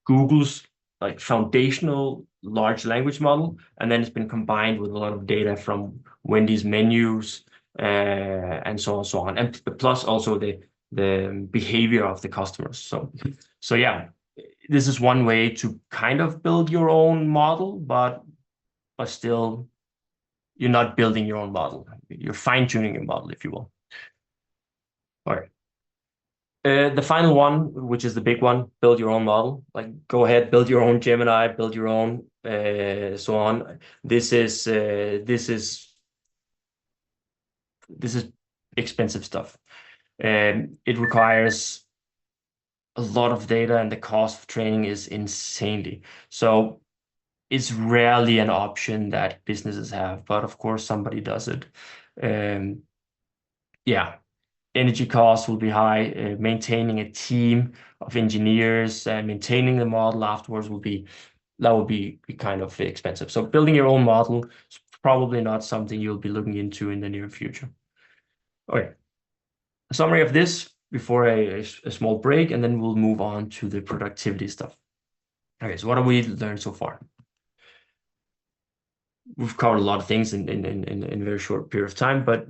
Google's like foundational large language model, and then it's been combined with a lot of data from Wendy's menus and so on and so on, and plus also the behavior of the customers. So yeah, this is one way to kind of build your own model, but still you're not building your own model. You're fine-tuning your model, if you will. All right. The final one, which is the big one, build your own model. Like, go ahead, build your own Gemini, build your own, so on. This is expensive stuff. It requires a lot of data, and the cost of training is insanely. So it's rarely an option that businesses have, but of course somebody does it. Yeah, energy costs will be high. Maintaining a team of engineers and maintaining the model afterwards will be kind of expensive. So building your own model is probably not something you'll be looking into in the near future. Okay, a summary of this before a small break, and then we'll move on to the productivity stuff. Okay, so what have we learned so far? We've covered a lot of things in a very short period of time, but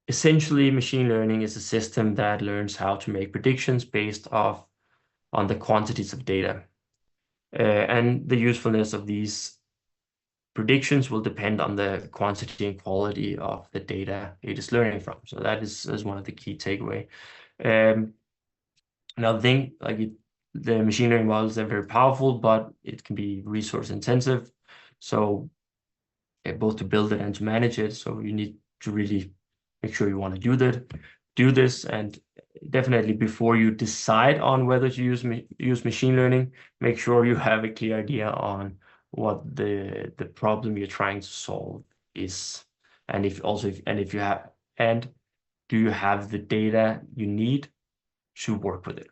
essentially machine learning is a system that learns how to make predictions based on the quantities of data. And the usefulness of these predictions will depend on the quantity and quality of the data it is learning from. So that is one of the key takeaway. Another thing, the machine learning models are very powerful, but it can be resource intensive. So both to build it and to manage it. So you need to really make sure you want to do this, and definitely before you decide on whether to use machine learning, make sure you have a clear idea on what the problem you're trying to solve is, and if you have, and do you have the data you need to work with it.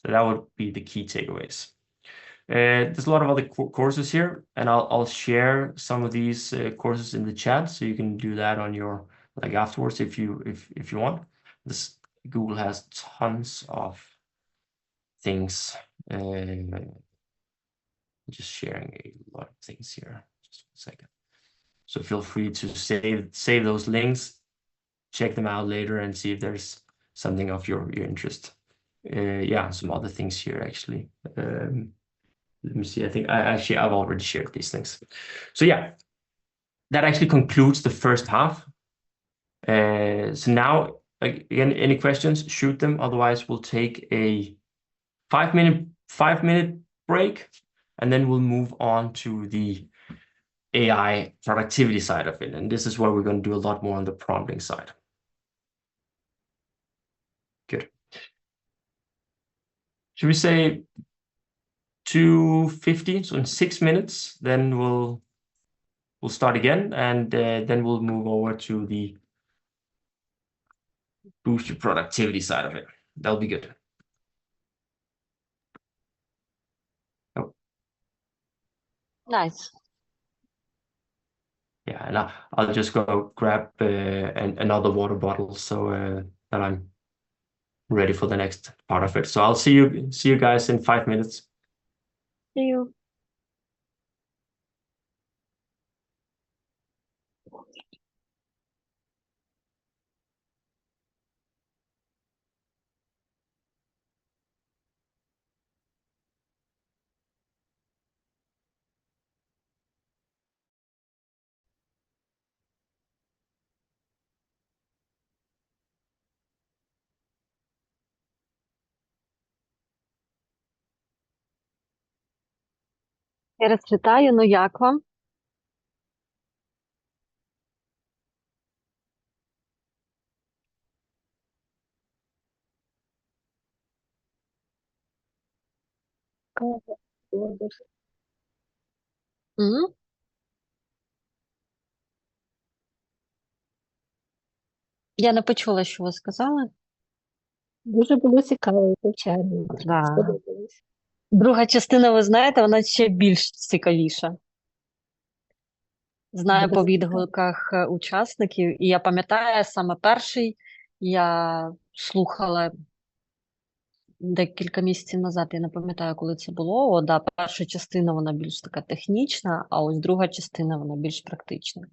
So that would be the key takeaways. There's a lot of other courses here, and I'll share some of these courses in the chat, so you can do that on your afterwards if you want. Google has tons of things. Just sharing a lot of things here. Just a second. So feel free to save those links, check them out later, and see if there's something of your interest. Yeah, some other things here actually. Let me see. I think I've already shared these things. So yeah, that actually concludes the first half. So now, again, any questions, shoot them. Otherwise, we'll take a 5-minute break, and then we'll move on to the AI productivity side of it. And this is where we're going to do a lot more on the prompting side. Good. Should we say 2:50? So in 6 minutes, then we'll start again, and then we'll move over to the boost your productivity side of it. That'll be good. Oh. Nice. Yeah, and I'll just go grab another water bottle so that I'm ready for the next part of it. So I'll see you guys in 5 minutes. See you. Я раз вітаю, ну як вам? М? Я не почула, що ви сказали. Дуже було цікаво, звичайно. Да. Сподобалось. Друга частина, ви знаєте, вона ще більш цікавіша. Знаю Буде по цікаво. відгуках учасників, і я пам'ятаю, саме перший я слухала декілька місяців назад, я не пам'ятаю, коли це було. О, да, перша частина вона більш така технічна, а ось друга частина вона більш практична.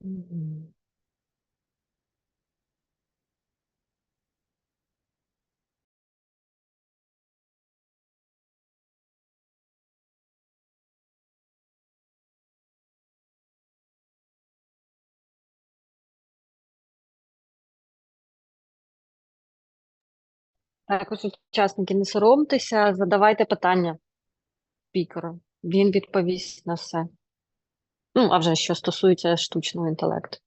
Мгм. Також учасники, не соромтеся, задавайте питання спікеру. Він відповість на все. Ну, а вже що стосується штучного інтелекту.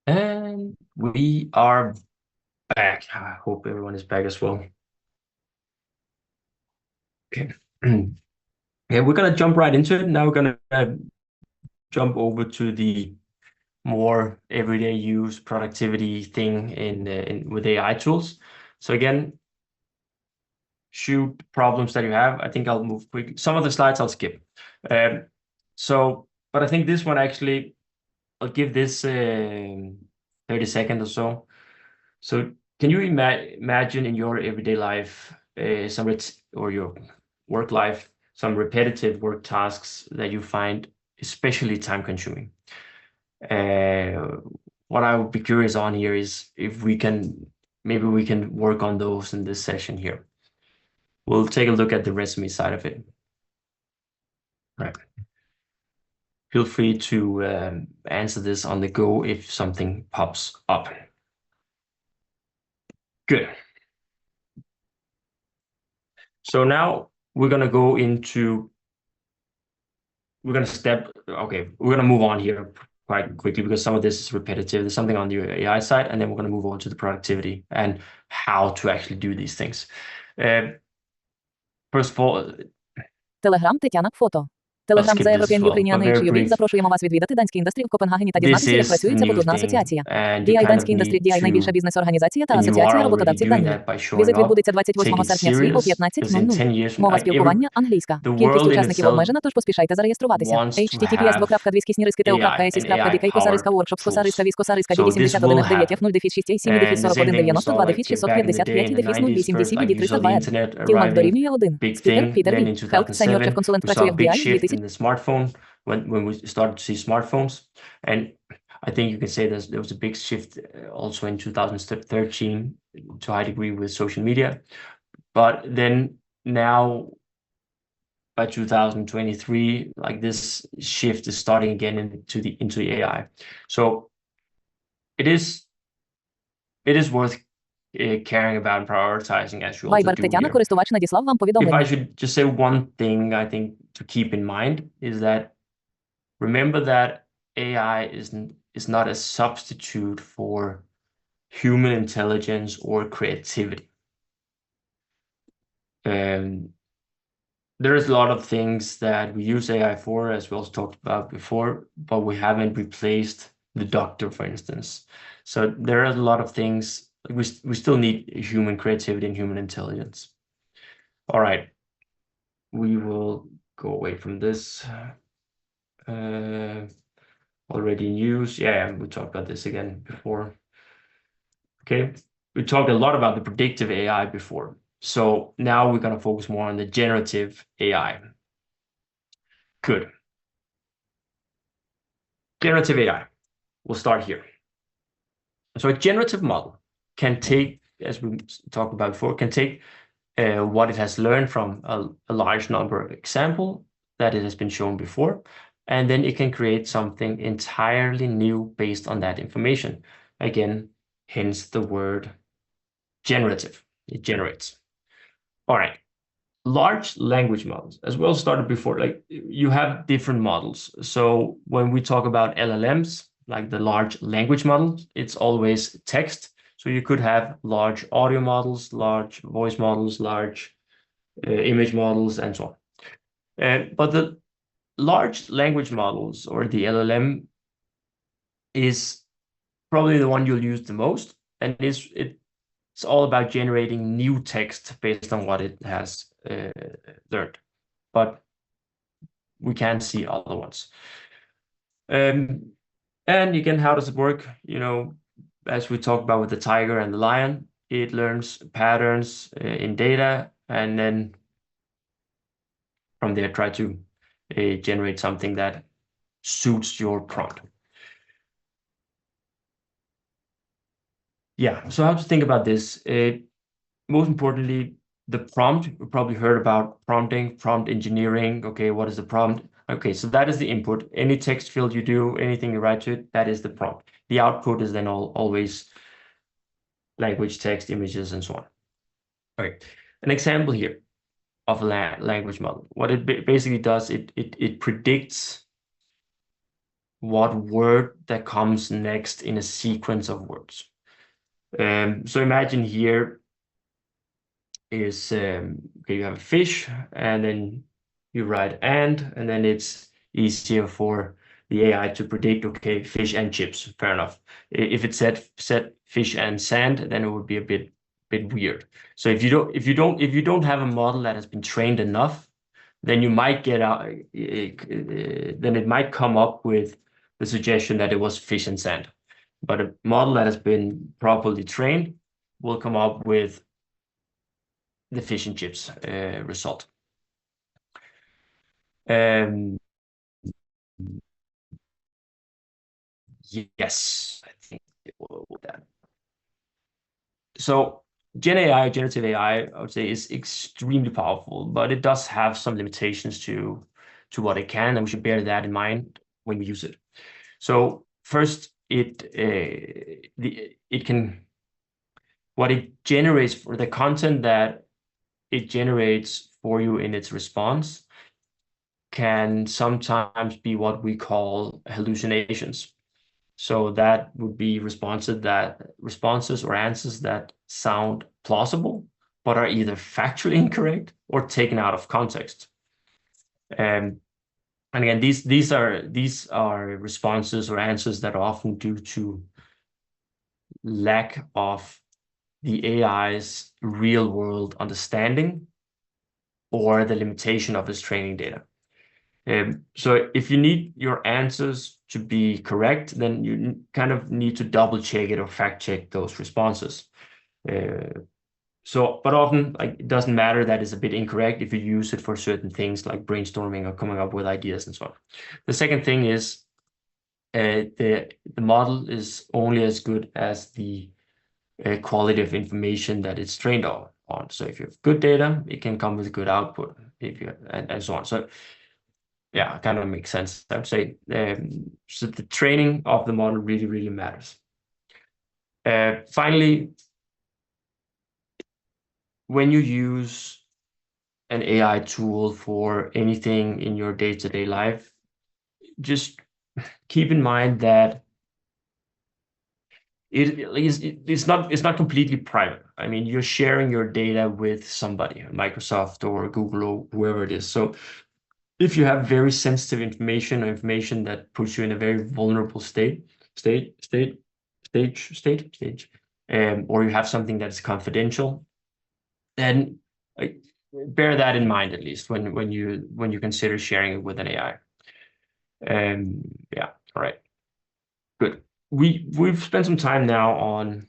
And we are back. I hope everyone is back as well. Okay. Yeah, we're gonna jump right into it. Now we're gonna jump over to the more everyday use productivity thing in with AI tools. So again, shoot problems that you have. I think I'll move quick. Some of the slides I'll skip. But I think this one actually, I'll give this 30 seconds or so. So can you imagine in your everyday life, or your work life, some repetitive work tasks that you find especially time consuming? What I would be curious on here is if maybe we can work on those in this session here. We'll take a look at the resume side of it. Right. Feel free to answer this on the go if something pops up. Good. So now we're gonna go into, we're gonna move on here quite quickly because some of this is repetitive. There's something on the AI side, and then we're gonna move on to the productivity and how to actually do these things. First of all, Телеграм Тетяна фото. Telegram skip за this as European well, Ukrainian but very HUB. brief. Запрошуємо вас відвідати Данський індустрій в Копенгагені та This дізнатися, як is працює the ця new потужна thing, асоціація. and you DI kind Данський of індустрій, need DI найбільша to, бізнес-організація та and you are асоціація already роботодавців doing Данії. that by showing Візит up, відбудеться 28 take it серпня свій о serious, because in 15:00. 10 years, Мова like спілкування англійська. the Кількість world in учасників itself обмежена, тож поспішайте зареєструватися. wants to https://2.2skisniriskiteo.esis.dk have косариска AI-powered workshops косариска tools. віз косариска So this will 81 happen. 0 дефіс 6 7 And дефіс the same 41 thing we 92 saw дефіс like back in the day 655 in the дефіс 90s 08 first, дефіс like бі you saw the 302. internet Тілмак arriving, дорівнює 1. big Спікер thing. Пітер Then Лі. in Хелп, сеньор 2007, шеф-консулент we працює saw в a big DI shift 2000. in the smartphone when we started to see smartphones. And I think you can say there was a big shift also in 2013 to a high degree with social media. But then now by 2023, like this shift is starting again into the AI. So it is worth caring about and prioritizing, as you also Вайбер do Тетяна, here. користувач надіслав вам If I повідомлення. should just say one thing I think to keep in mind is that remember that AI is not a substitute for human intelligence or creativity. There's a lot of things that we use AI for, as we also talked about before, but we haven't replaced the doctor, for instance. So there are a lot of things we still need human creativity and human intelligence. All right, we will go away from this. Already in use. Yeah, we talked about this again before. Okay, we talked a lot about the predictive AI before. So now we're going to focus more on the generative AI. Good. Generative AI. We'll start here. So a generative model can take, as we talked about before, can take what it has learned from a large number of examples that it has been shown before, and then it can create something entirely new based on that information. Again, hence the word generative. It generates. All right. Large language models, as well started before, like you have different models. So when we talk about LLMs, like the large language models, it's always text. So you could have large audio models, large voice models, large image models, and so on. But the large language models, or the LLM, is probably the one you'll use the most, and it's all about generating new text based on what it has learned. But we can see other ones. And again, how does it work? You know, as we talked about with the tiger and the lion, it learns patterns in data, and then from there try to generate something that suits your prompt. Yeah, so how to think about this? Most importantly, the prompt. You probably heard about prompting, prompt engineering. Okay, what is the prompt? Okay, so that is the input. Any text field you do, anything you write to it, that is the prompt. The output is then always language, text, images, and so on. All right, an example here of a language model. What it basically does, it predicts what word that comes next in a sequence of words. So imagine here is okay, you have a fish, and then you write and then it's easier for the AI to predict, okay, fish and chips. Fair enough. If it said fish and sand, then it would be a bit weird. So if you don't have a model that has been trained enough, then you might get out then it might come up with the suggestion that it was fish and sand. But a model that has been properly trained will come up with the fish and chips result. Yes, I think it will that. So Gen AI, generative AI, I would say, is extremely powerful, but it does have some limitations to what it can, and we should bear that in mind when we use it. So first, it can, what it generates for the content that it generates for you in its response can sometimes be what we call hallucinations. So that would be responses or answers that sound plausible, but are either factually incorrect or taken out of context. And again, these are responses or answers that are often due to lack of the AI's real world understanding or the limitation of its training data. So if you need your answers to be correct, then you kind of need to double check it or fact check those responses. But often, like, it doesn't matter that it's a bit incorrect if you use it for certain things like brainstorming or coming up with ideas and so on. The second thing is the model is only as good as the quality of information that it's trained on. So if you have good data, it can come with good output. And so on. So yeah, it kind of makes sense, I would say. So the training of the model really, really matters. Finally, when you use an AI tool for anything in your day-to-day life, just keep in mind that it's not completely private. I mean, you're sharing your data with somebody, Microsoft or Google or whoever it is. So if you have very sensitive information or information that puts you in a very vulnerable stage, or you have something that's confidential, then bear that in mind, at least when you consider sharing it with an AI. Yeah, all right, good. We've spent some time now on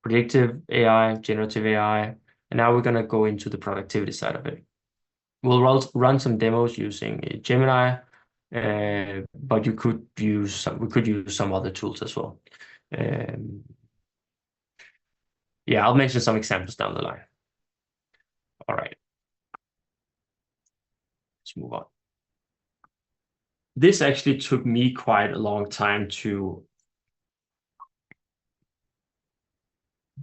predictive AI, generative AI, and now we're gonna go into the productivity side of it. We'll run some demos using Gemini, but we could use some other tools as well. Yeah, I'll mention some examples down the line. All right, let's move on. This actually took me quite a long time to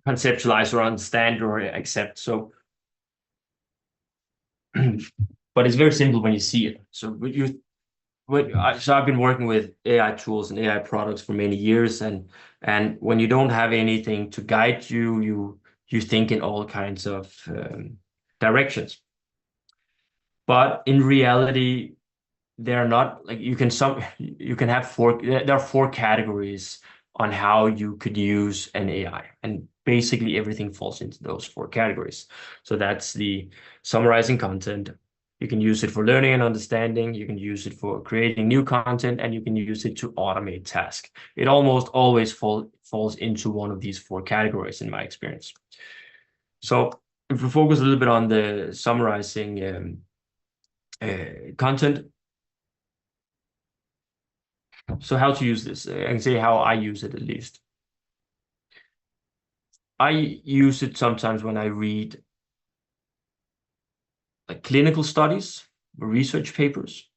conceptualize or understand or accept. So, but it's very simple when you see it. So I've been working with AI tools and AI products for many years, and when you don't have anything to guide you think in all kinds of directions. But in reality, they're not like there are 4 categories on how you could use an AI, and basically everything falls into those 4 categories. So that's the summarizing content. You can use it for learning and understanding. You can use it for creating new content, and you can use it to automate tasks. It almost always falls into one of these 4 categories in my experience. So if we focus a little bit on the summarizing content. So how to use this? I can say how I use it, at least. I use it sometimes when I read like clinical studies or research papers.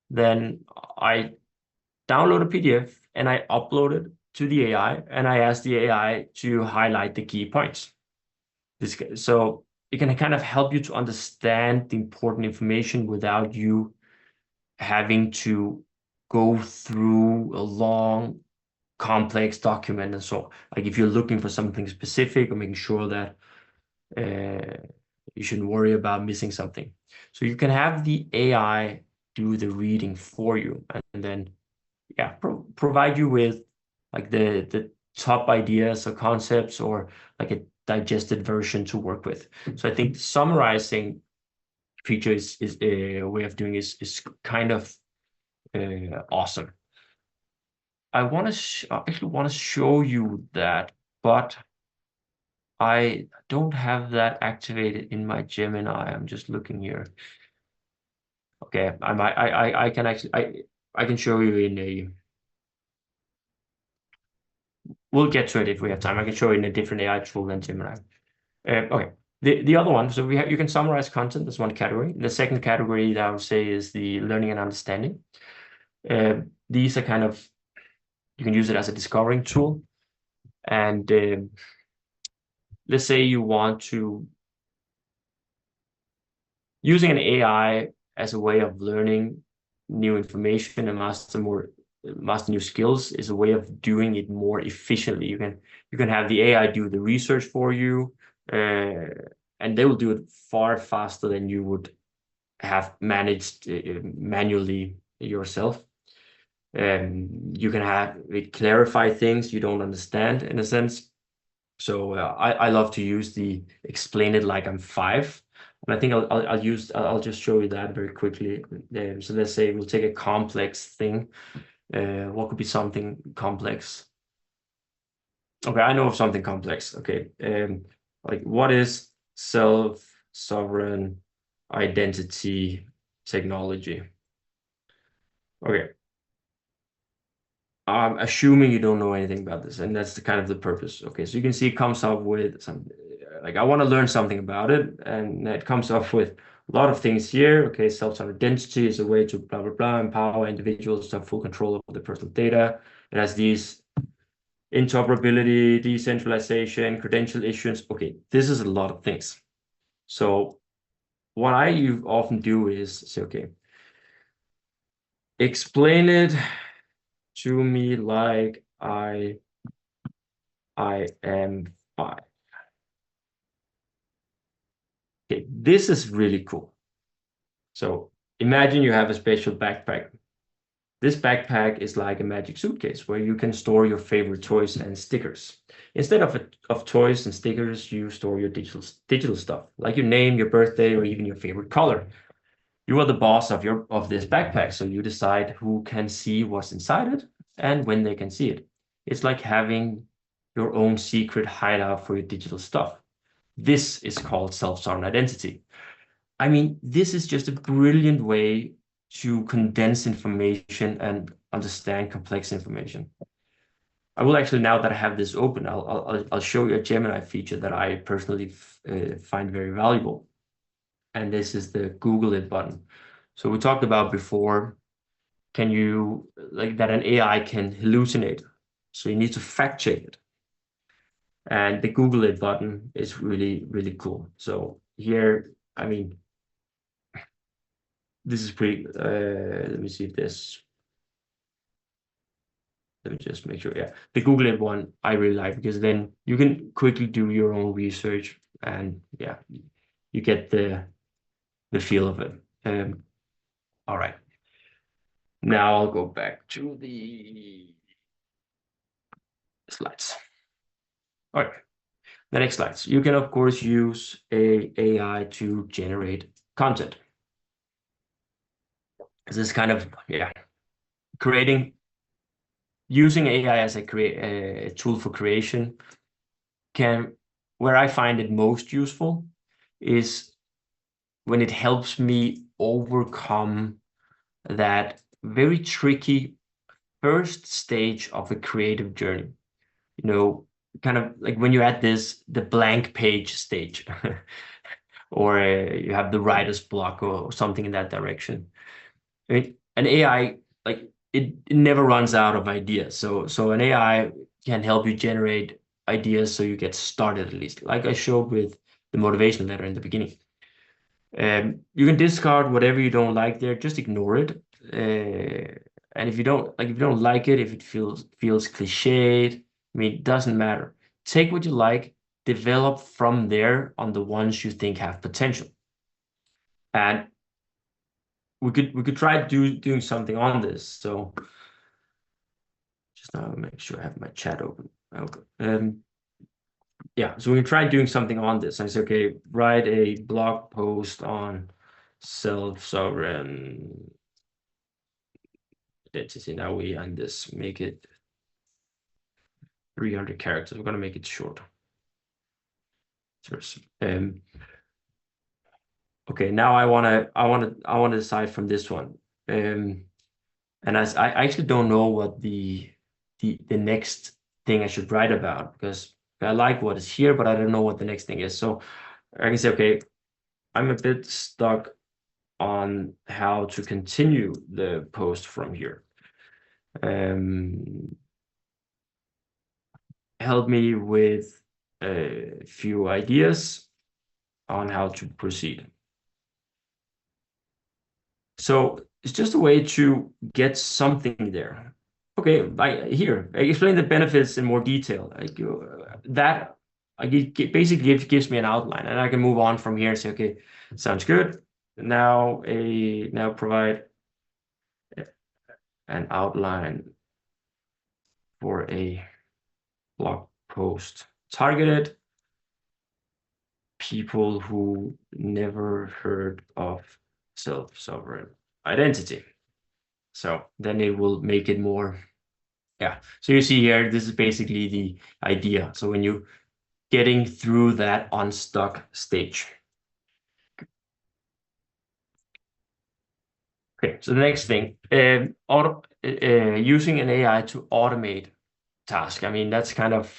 Then I download a PDF and I upload it to the AI, and I ask the AI to highlight the key points. So it can kind of help you to understand the important information without you having to go through a long, complex document and so on. Like if you're looking for something specific or making sure that you shouldn't worry about missing something. So you can have the AI do the reading for you, and then provide you with like the top ideas or concepts, or like a digested version to work with. So I think the summarizing feature is a way of doing is kind of awesome. I actually want to show you that, but I don't have that activated in my Gemini. I'm just looking here. Okay, I can actually I can show you in a. We'll get to it if we have time. I can show you in a different AI tool than Gemini. Okay. The other one, so you can summarize content. That's one category. The second category that I would say is the learning and understanding. These are kind of, you can use it as a discovering tool. And let's say you want to, using an AI as a way of learning new information and master new skills is a way of doing it more efficiently. You can have the AI do the research for you, and they will do it far faster than you would have managed manually yourself. You can have it clarify things you don't understand in a sense. So I love to use the explain it like I'm 5. And I think I'll just show you that very quickly. So let's say we'll take a complex thing. What could be something complex? Okay, I know of something complex. Okay, like what is self-sovereign identity technology? Okay. I'm assuming you don't know anything about this, and that's the kind of the purpose. Okay, so you can see it comes up with some, like I want to learn something about it, and it comes up with a lot of things here. Okay, self-sovereign identity is a way to blah, blah, blah, empower individuals to have full control over their personal data. It has these interoperability, decentralization, credential issuance. Okay, this is a lot of things. So what I often do is say, okay, explain it to me like I am 5. Okay, this is really cool. So imagine you have a special backpack. This backpack is like a magic suitcase where you can store your favorite toys and stickers. Instead of toys and stickers, you store your digital stuff, like your name, your birthday, or even your favorite color. You are the boss of this backpack, so you decide who can see what's inside it and when they can see it. It's like having your own secret hideout for your digital stuff. This is called self-sovereign identity. I mean, this is just a brilliant way to condense information and understand complex information. I will actually, now that I have this open, I'll show you a Gemini feature that I personally find very valuable. And this is the Google It button. So we talked about before, can you, like that an AI can hallucinate. So you need to fact check it. And the Google It button is really, really cool. So here, I mean, this is pretty, let me see if this, let me just make sure, yeah. The Google It one I really like because then you can quickly do your own research and yeah, you get the feel of it. All right. Now I'll go back to the slides. All right. The next slides. You can, of course, use a AI to generate content. This is kind of, yeah, using AI as a tool for creation where I find it most useful is when it helps me overcome that very tricky first stage of a creative journey. You know, kind of like when you're at the blank page stage, or you have the writer's block or something in that direction. I mean, an AI, like it never runs out of ideas. So an AI can help you generate ideas so you get started at least, like I showed with the motivation letter in the beginning. You can discard whatever you don't like there, just ignore it. And if you don't like it, if it feels cliched, I mean, it doesn't matter. Take what you like, develop from there on the ones you think have potential. And we could try doing something on this. So just now make sure I have my chat open. Okay. Yeah, so we can try doing something on this. I say, okay, write a blog post on self-sovereign identity. Now we end this, make it 300 characters. We're gonna make it short. Okay, now I wanna decide from this one. And as I actually don't know what the next thing I should write about, because I like what is here, but I don't know what the next thing is. So I can say, okay, I'm a bit stuck on how to continue the post from here. Help me with a few ideas on how to proceed. So it's just a way to get something there. Okay, I explain the benefits in more detail. It basically gives me an outline, and I can move on from here and say, okay, sounds good. Now provide an outline for a blog post targeted people who never heard of self-sovereign identity. So then it will make it more, yeah. So you see here, this is basically the idea. So when you're getting through that unstuck stage. Okay, so the next thing, using an AI to automate tasks. I mean, that's kind of,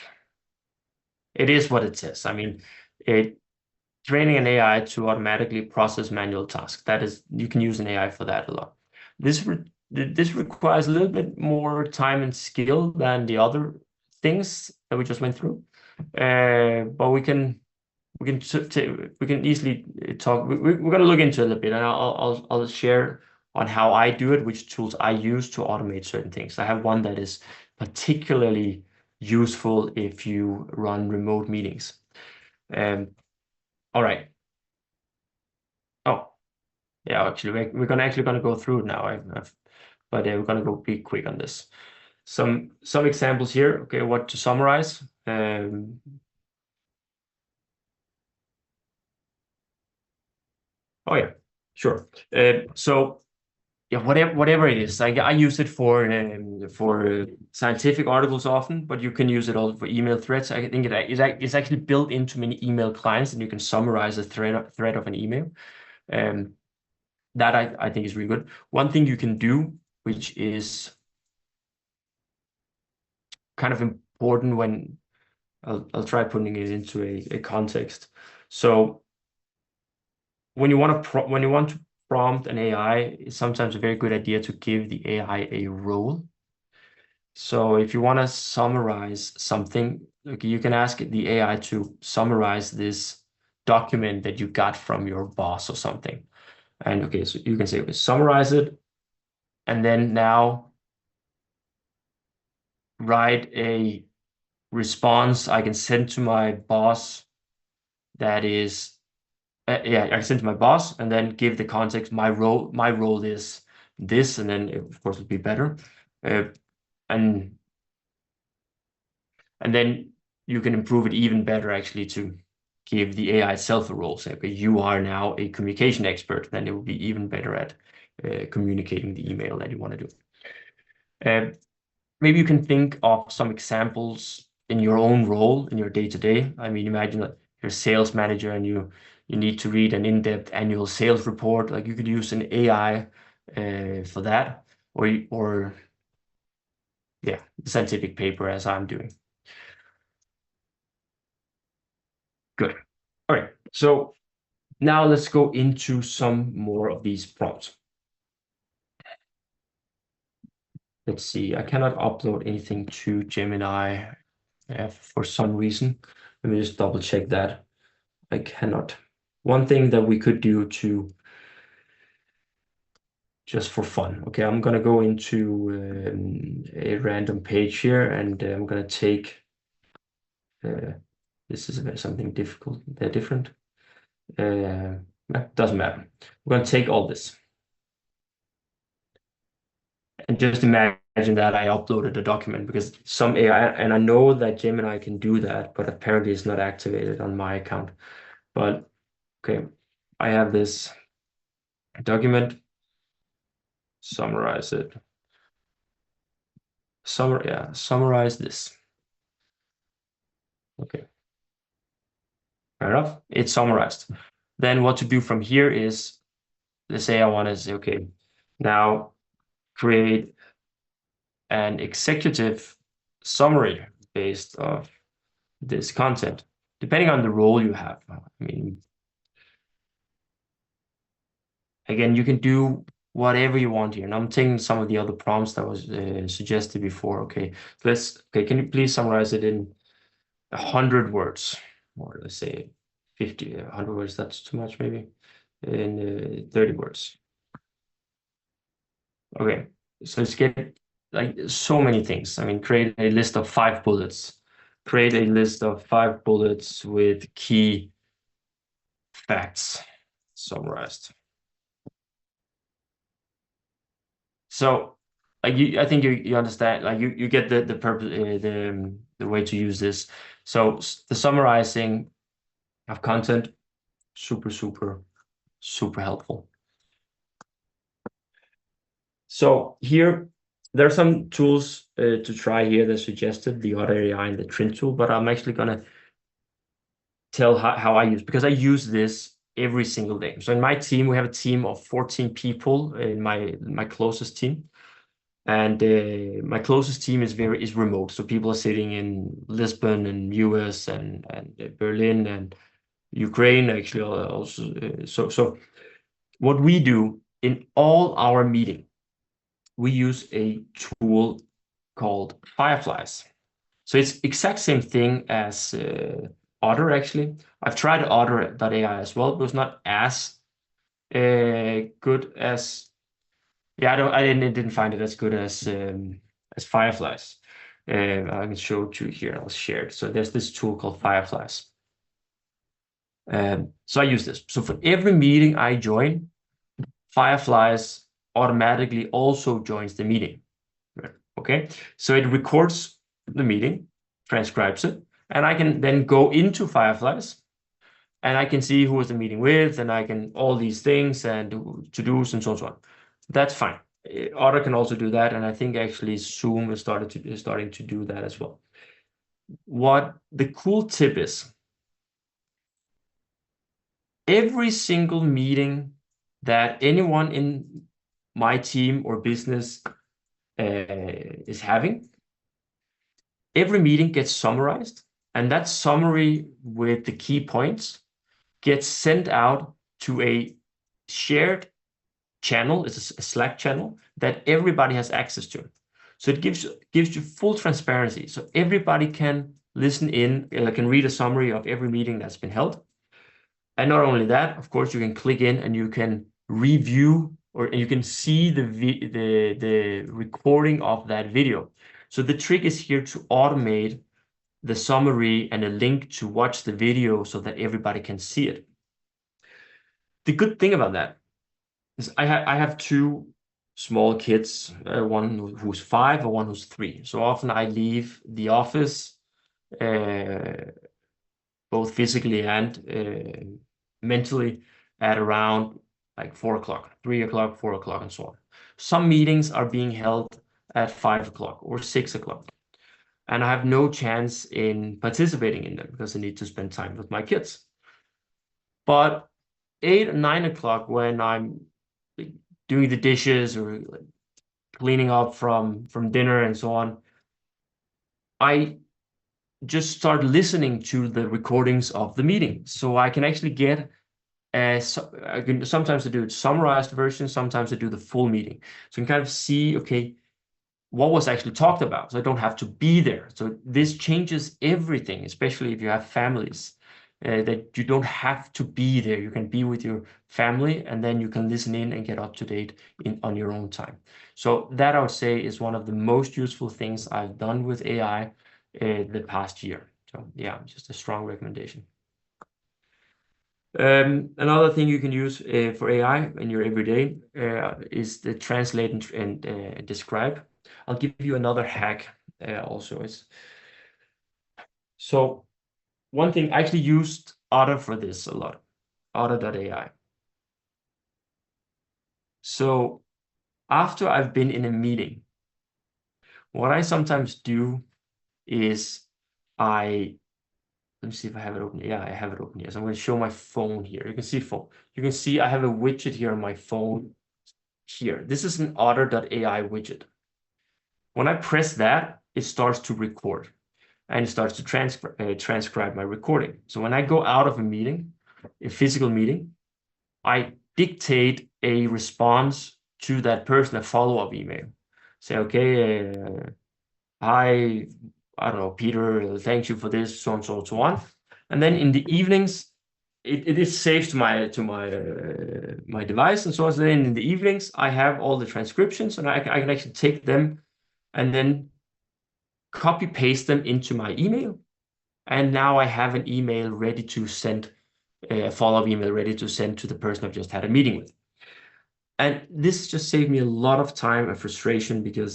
it is what it says. I mean, training an AI to automatically process manual tasks. That is, you can use an AI for that a lot. This requires a little bit more time and skill than the other things that we just went through. But we can easily talk. We're gonna look into it a little bit, and I'll share on how I do it, which tools I use to automate certain things. I have one that is particularly useful if you run remote meetings. All right. Oh, yeah, actually, we're gonna go through it now. But we're gonna go be quick on this. Some examples here. Okay, what to summarize? Oh yeah, sure. So yeah, whatever it is, I use it for scientific articles often, but you can use it also for email threads. I think it's actually built into many email clients, and you can summarize a thread of an email. That I think is really good. One thing you can do, which is kind of important when I'll try putting it into a context. So when you want to prompt an AI, it's sometimes a very good idea to give the AI a role. So if you want to summarize something, okay, you can ask the AI to summarize this document that you got from your boss or something. And okay, so you can say, okay, summarize it, and then now write a response I can send to my boss that is, yeah, I can send to my boss, and then give the context. My role is this, and then of course it'll be better. And then you can improve it even better actually to give the AI itself a role. Say, okay, you are now a communication expert, then it will be even better at communicating the email that you want to do. Maybe you can think of some examples in your own role in your day-to-day. I mean, imagine that you're a sales manager and you need to read an in-depth annual sales report. Like you could use an AI for that, or yeah, scientific paper as I'm doing. Good. All right. So now let's go into some more of these prompts. Let's see. I cannot upload anything to Gemini for some reason. Let me just double check that. I cannot. One thing that we could do to just for fun. Okay, I'm gonna go into a random page here, and I'm gonna take. This is something difficult. They're different. Doesn't matter. We're gonna take all this, and just imagine that I uploaded a document, because some AI, and I know that Gemini can do that, but apparently it's not activated on my account. But okay, I have this document. Summarize it. Summarize this. Okay. Fair enough. It's summarized. Then what to do from here is, let's say I want to say, okay, now create an executive summary based off this content, depending on the role you have. I mean, again, you can do whatever you want here. And I'm taking some of the other prompts that was suggested before. Okay, can you please summarize it in 100 words, or let's say 50, 100 words, that's too much maybe, in 30 words. Okay, so let's get like so many things. I mean, create a list of 5 bullets. Create a list of 5 bullets with key facts summarized. So like I think you understand, like you get the purpose, the way to use this. So the summarizing of content, super helpful. So here there are some tools to try here that suggested, the Otter AI and the Trint tool, but I'm actually gonna tell how I use, because I use this every single day. So in my team, we have a team of 14 people in my closest team. And my closest team is remote. So people are sitting in Lisbon and US and Berlin and Ukraine actually also. So what we do in all our meeting, we use a tool called Fireflies. So it's exact same thing as Otter actually. I've tried Otter.ai as well, but it's not as good as, yeah, I didn't find it as good as Fireflies. I can show it to you here. I'll share it. So there's this tool called Fireflies. So I use this. So for every meeting I join, Fireflies automatically also joins the meeting. Okay, so it records the meeting, transcribes it, and I can then go into Fireflies and I can see who was the meeting with, and I can all these things and to-dos and so on and so on. That's fine. Otter can also do that, and I think actually Zoom is starting to do that as well. What the cool tip is, every single meeting that anyone in my team or business is having, every meeting gets summarized, and that summary with the key points gets sent out to a shared channel. It's a Slack channel that everybody has access to. So it gives you full transparency. So everybody can listen in, can read a summary of every meeting that's been held. And not only that, of course, you can click in and you can review, or you can see the recording of that video. So the trick is here to automate the summary and a link to watch the video so that everybody can see it. The good thing about that is I have two small kids, one who's 5 and one who's 3. So often I leave the office, both physically and mentally, at around like 4 o'clock, 3 o'clock, 4 o'clock, and so on. Some meetings are being held at 5 o'clock or 6 o'clock. And I have no chance in participating in them because I need to spend time with my kids. But 8 or 9 o'clock, when I'm doing the dishes or cleaning up from dinner and so on, I just start listening to the recordings of the meeting. So I can actually get I can sometimes do it summarized version, sometimes I do the full meeting. So you can kind of see, okay, what was actually talked about, so I don't have to be there. So this changes everything, especially if you have families, that you don't have to be there. You can be with your family, and then you can listen in and get up to date on your own time. So that I would say is one of the most useful things I've done with AI the past year. So yeah, just a strong recommendation. Another thing you can use for AI in your everyday is the translate and describe. I'll give you another hack also. So one thing, I actually used Otter for this a lot, Otter.ai. So after I've been in a meeting, what I sometimes do is let me see if I have it open. Yeah, I have it open here. So I'm going to show my phone here. You can see phone. You can see I have a widget here on my phone here. This is an Otter.ai widget. When I press that, it starts to record and it starts to transcribe my recording. So when I go out of a meeting, a physical meeting, I dictate a response to that person, a follow-up email. Say, okay, hi, I don't know, Peter, thank you for this, so on, so on. And then in the evenings, it is saved to my device and so on. So then in the evenings, I have all the transcriptions, and I can actually take them and then copy paste them into my email. And now I have an email ready to send, a follow-up email ready to send to the person I've just had a meeting with. And this just saved me a lot of time and frustration because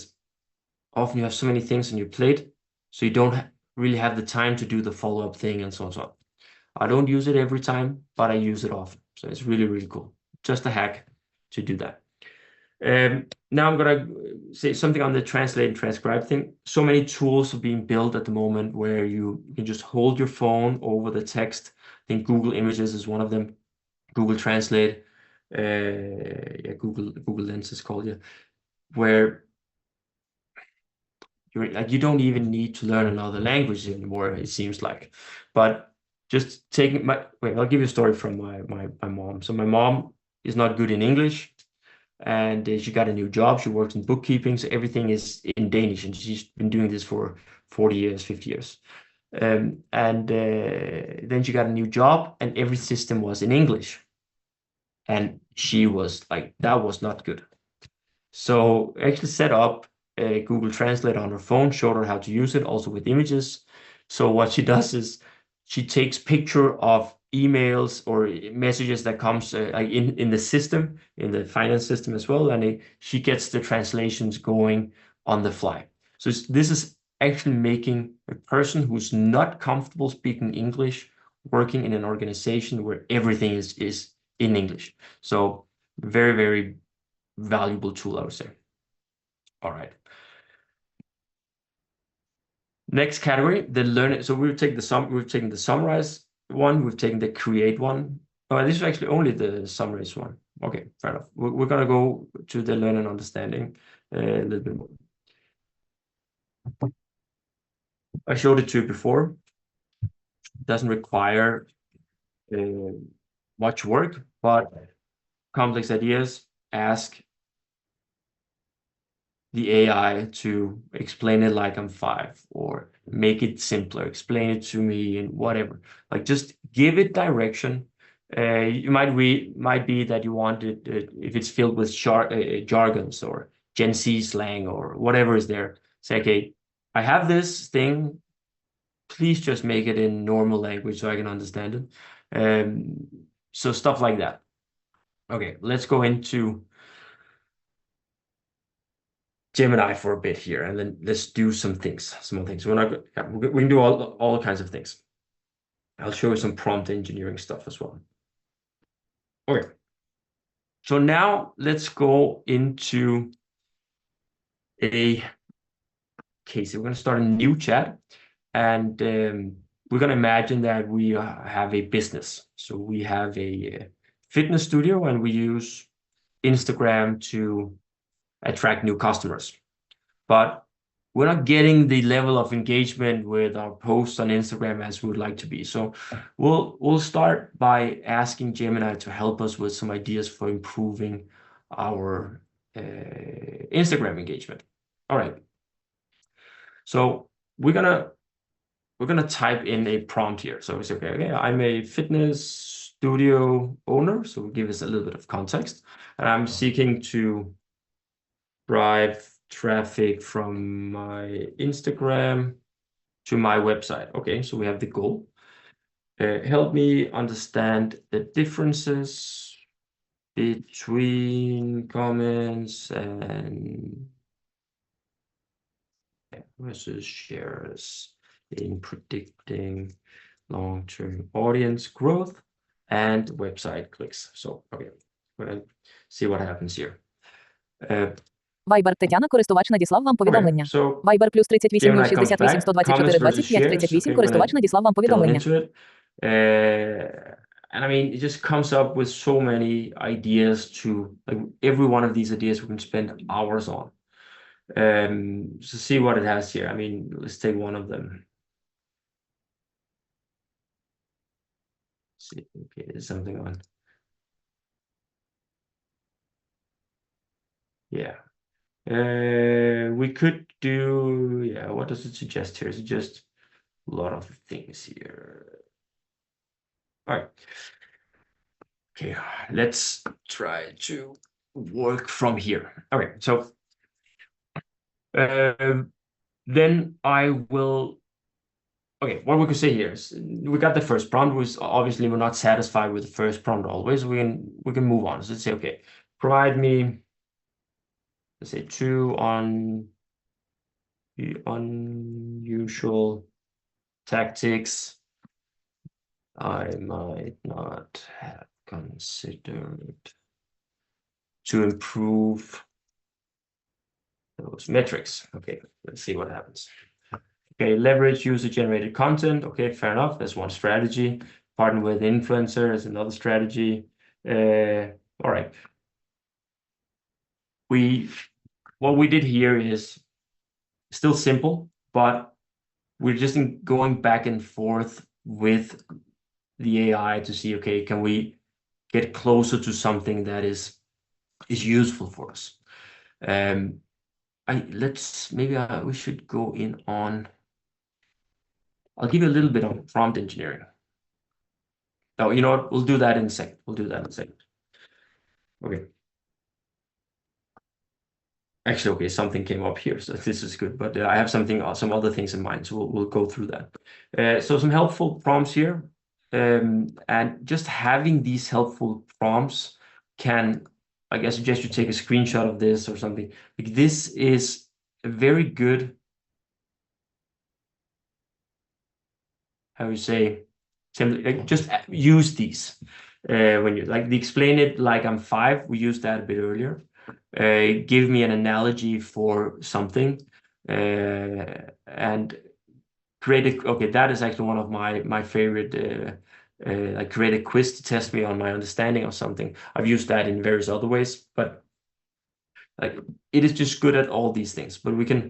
often you have so many things on your plate, so you don't really have the time to do the follow-up thing and so on and so on. I don't use it every time, but I use it often. So it's really, really cool. Just a hack to do that. Now I'm gonna say something on the translate and transcribe thing. So many tools are being built at the moment where you can just hold your phone over the text. I think Google Images is one of them. Google Translate, yeah, Google Lens is called, yeah, where you don't even need to learn another language anymore, it seems like. But just taking I'll give you a story from my mom. So my mom is not good in English, and she got a new job. She works in bookkeeping, so everything is in Danish, and she's been doing this for 40 years, 50 years. Then she got a new job, and every system was in English. And she was like, that was not good. So actually set up Google Translate on her phone, showed her how to use it, also with images. So what she does is she takes picture of emails or messages that comes in the system, in the finance system as well, and she gets the translations going on the fly. So this is actually making a person who's not comfortable speaking English working in an organization where everything is in English. So very, very valuable tool, I would say. All right. Next category, the learning. So we've taken the summarize one, we've taken the create one. Oh, this is actually only the summarize one. Okay, fair enough. We're gonna go to the learn and understanding a little bit more. I showed it to you before. It doesn't require much work, but complex ideas, ask the AI to explain it like I'm 5, or make it simpler, explain it to me and whatever. Like just give it direction. You might be that you want it if it's filled with jargons or Gen Z slang or whatever is there. Say, okay, I have this thing. Please just make it in normal language so I can understand it. So stuff like that. Okay, let's go into Gemini for a bit here, and then let's do some things. We can do all kinds of things. I'll show you some prompt engineering stuff as well. Okay. So now let's go into a case. We're going to start a new chat, and we're going to imagine that we have a business. So we have a fitness studio, and we use Instagram to attract new customers. But we're not getting the level of engagement with our posts on Instagram as we would like to be. So we'll start by asking Gemini to help us with some ideas for improving our Instagram engagement. All right. So we're gonna type in a prompt here. So we say, okay, I'm a fitness studio owner. So we'll give us a little bit of context, and I'm seeking to drive traffic from my Instagram to my website. Okay, so we have the goal. Help me understand the differences between comments and versus shares in predicting long-term audience growth and website clicks. So, okay, we're gonna see what happens here. Viber Тетяна, користувач надіслав вам повідомлення. So Viber плюс 38 Gemini 068 comes back, 124 comments versus 25 shares. 38, Okay, користувач надіслав вам delve повідомлення. into it. And I mean, it just comes up with so many ideas to, like, every one of these ideas we can spend hours on. So see what it has here. I mean, let's take one of them. Let's see, okay, there's something on. Yeah. We could do, yeah, what does it suggest here? It's just a lot of things here. All right. Okay, let's try to work from here. Okay, so then I will, okay, what we could say here is we got the first prompt, was obviously we're not satisfied with the first prompt always. We can move on. So let's say, okay, provide me, let's say, 2 on the unusual tactics I might not have considered to improve those metrics. Okay, let's see what happens. Okay, leverage user-generated content. Okay, fair enough. That's one strategy. Partner with influencer is another strategy. All right. What we did here is still simple, but we're just going back and forth with the AI to see, okay, can we get closer to something that is useful for us? We should go in on. I'll give you a little bit on prompt engineering. No, you know what? We'll do that in a second. Okay. Actually, okay, something came up here, so this is good. But I have some other things in mind, so we'll go through that. So some helpful prompts here, and just having these helpful prompts can, I suggest you take a screenshot of this or something. Like this is a very good, how you say, just use these when you like explain it like I'm 5. We used that a bit earlier. Give me an analogy for something, and create a. Okay, that is actually one of my favorite. Like create a quiz to test me on my understanding of something. I've used that in various other ways, but like it is just good at all these things. But we can.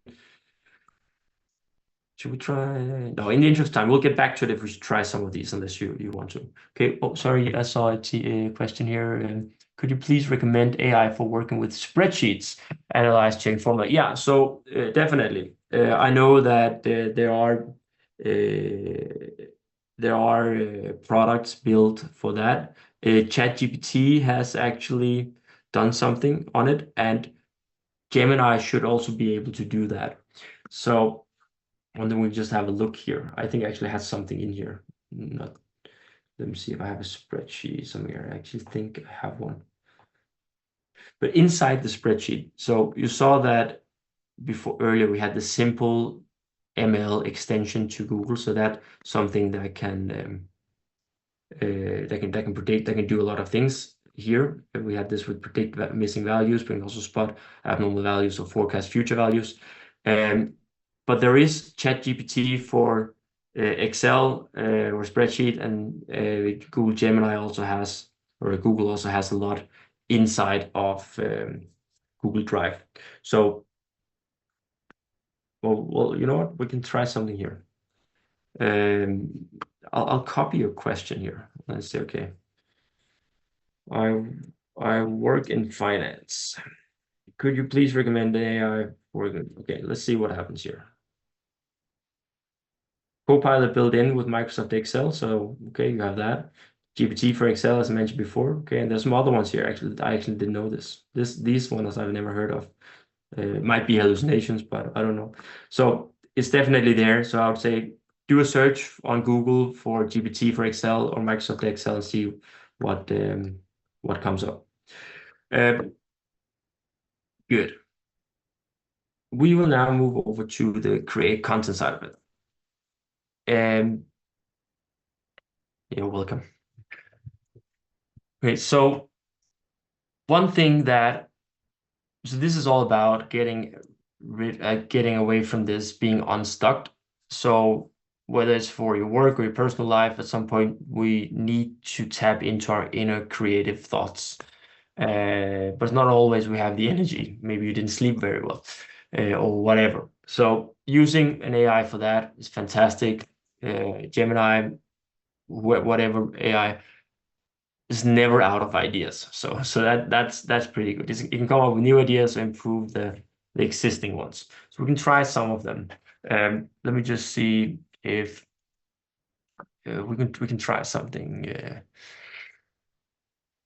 Should we try? No, in the interest of time, we'll get back to it if we should try some of these, unless you want to. Okay. Oh, sorry, I saw a question here. Could you please recommend AI for working with spreadsheets, analyze, change formula? Yeah, so definitely. I know that there are products built for that. ChatGPT has actually done something on it, and Gemini should also be able to do that. So. And then we just have a look here. I think I actually has something in here. Let me see if I have a spreadsheet somewhere. I actually think I have one. But inside the spreadsheet, so you saw that before earlier we had the simple ML extension to Google. So that's something that can predict, that can do a lot of things here. We had this with predict missing values, but can also spot abnormal values or forecast future values. But there is ChatGPT for Excel or spreadsheet, and Google Gemini also has, or Google also has a lot inside of Google Drive. So, well, you know what? We can try something here. I'll copy your question here. Let's say, okay. I work in finance. Could you please recommend AI for? Okay, let's see what happens here. Copilot built in with Microsoft Excel. So, okay, you have that. GPT for Excel, as I mentioned before. Okay, and there's some other ones here. Actually, I actually didn't know this. These ones I've never heard of. It might be hallucinations, but I don't know. So it's definitely there. So I would say do a search on Google for GPT for Excel or Microsoft Excel and see what comes up. Good. We will now move over to the create content side of it. You're welcome. Okay, so one thing so this is all about getting away from this being unstuck. So whether it's for your work or your personal life, at some point we need to tap into our inner creative thoughts. But not always we have the energy. Maybe you didn't sleep very well, or whatever. So using an AI for that is fantastic. Gemini, whatever AI, is never out of ideas. So that's pretty good. It can come up with new ideas to improve the existing ones. So we can try some of them. Let me just see if we can try something.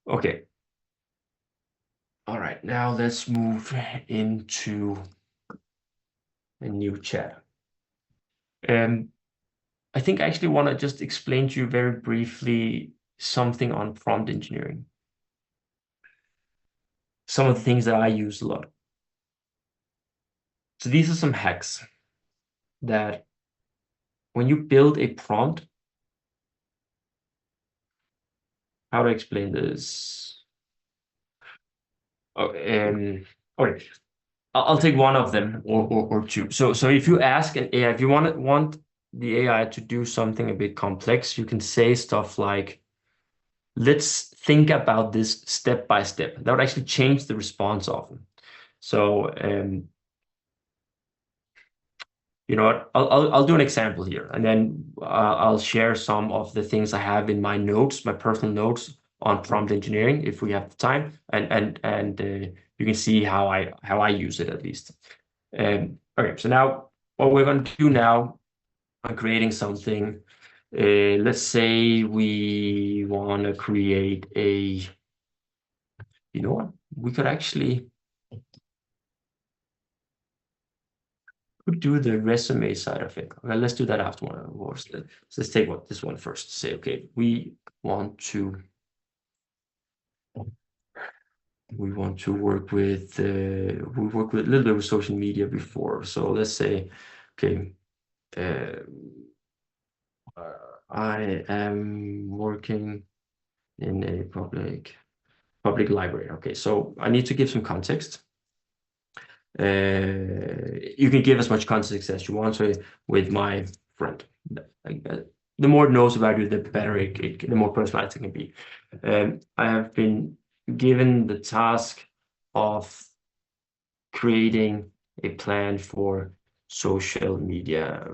Okay. All right, now let's move into a new chat. I think I actually want to just explain to you very briefly something on prompt engineering. some of the things that I use a lot. So these are some hacks that when you build a prompt, how to explain this? Oh, okay. I'll take one of them or two. So if you ask an AI, if you want the AI to do something a bit complex, you can say stuff like, let's think about this step by step. That would actually change the response often. So you know what? I'll do an example here, and then I'll share some of the things I have in my notes, my personal notes on prompt engineering, if we have the time, and you can see how I use it at least. Okay, so now what we're going to do now, I'm creating something. Let's say we want to create a, you know what? We could actually do the resume side of it. Okay, let's do that afterwards. Let's take this one first. Say, okay, we want to work with we worked with a little bit with social media before. So let's say, okay, I am working in a public library. Okay, so I need to give some context. You can give as much context as you want. So with my friend, the more it knows about you, the better the more personalized it can be. I have been given the task of creating a plan for social media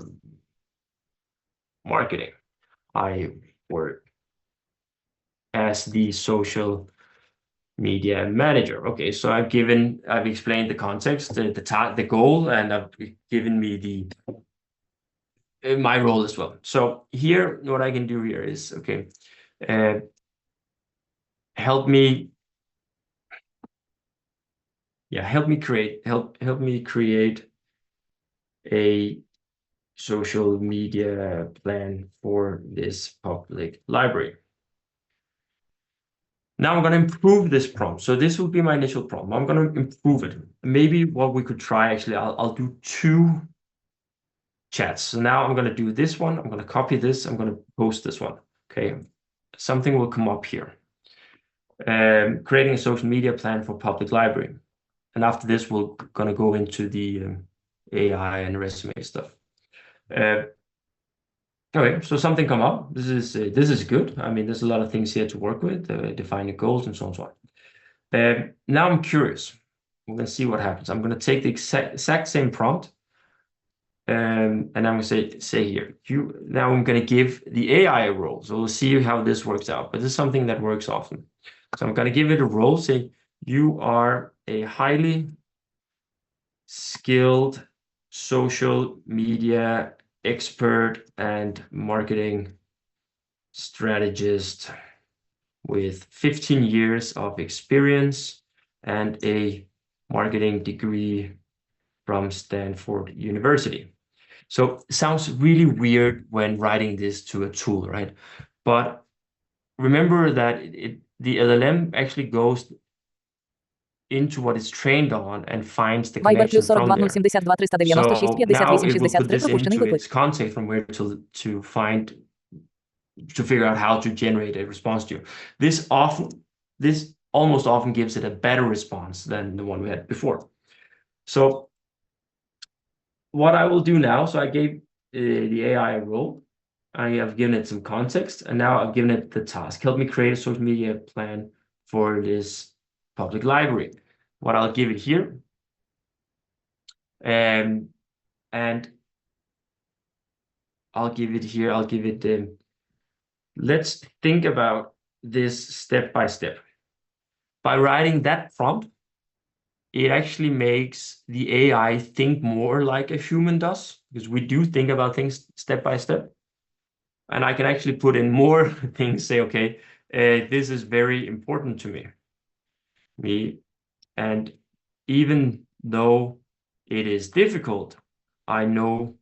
marketing. I work as the social media manager. Okay, so I've explained the context, the goal, and I've given me my role as well. So here, what I can do here is, okay, help me create a social media plan for this public library. Now I'm going to improve this prompt. So this will be my initial prompt. I'm going to improve it. Maybe what we could try, actually, I'll do 2 chats. So now I'm going to do this one. I'm going to copy this. I'm going to post this one. Okay. Something will come up here. Creating a social media plan for public library. And after this, we're going to go into the AI and resume stuff. Okay, so something come up. This is good. I mean, there's a lot of things here to work with, defining goals and so on and so on. Now I'm curious. I'm going to see what happens. I'm going to take the exact same prompt, and I'm going to say here. Now I'm going to give the AI a role. So we'll see how this works out. But this is something that works often. So I'm going to give it a role. Say you are a highly skilled social media expert and marketing strategist with 15 years of experience and a marketing degree from Stanford University. So it sounds really weird when writing this to a tool, right? But remember that the LLM actually goes into what it's trained on and finds the Viber connection плюс from 42 there. 072 396 So now 58 it will put 63 this пропущений into виклик. its context from where to figure out how to generate a response to you. This almost often gives it a better response than the one we had before. So what I will do now, so I gave the AI a role. I have given it some context, and now I've given it the task. Help me create a social media plan for this public library. What I'll give it here, and I'll give it let's think about this step by step. By writing that prompt, it actually makes the AI think more like a human does, because we do think about things step by step. And I can actually put in more things, say, okay, this is very important to me. And even though it is difficult, I know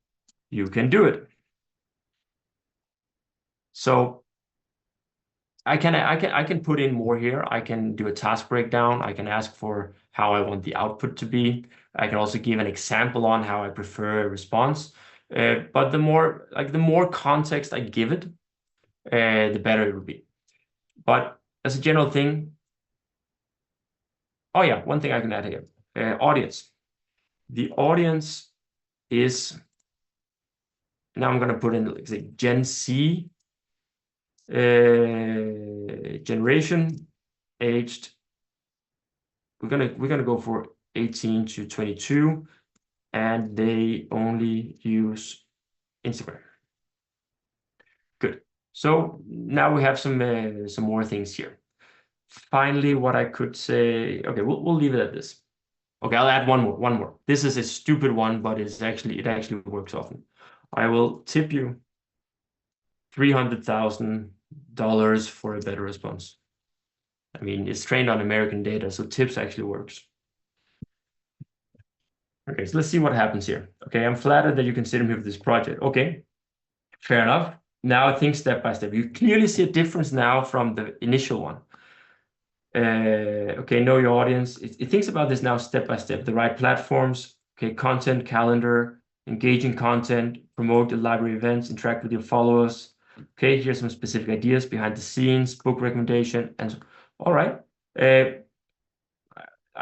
you can do it. So I can put in more here. I can do a task breakdown. I can ask for how I want the output to be. I can also give an example on how I prefer a response. But the more context I give it, the better it will be. But as a general thing, oh yeah, one thing I can add here, audience. The audience is, now I'm going to put in like say Gen Z generation, aged. We're gonna go for 18 to 22, and they only use Instagram. Good. So now we have some more things here. Finally, what I could say, okay, we'll leave it at this. Okay, I'll add one more. This is a stupid one, but it actually works often. I will tip you $300,000 for a better response. I mean, it's trained on American data, so tips actually works. Okay, so let's see what happens here. Okay, I'm flattered that you consider me for this project. Okay, fair enough. Now I think step by step. You clearly see a difference now from the initial one. Okay, know your audience. It thinks about this now step by step. The right platforms, okay, content, calendar, engaging content, promote the library events, interact with your followers. Okay, here's some specific ideas behind the scenes, book recommendation, and so. All right. I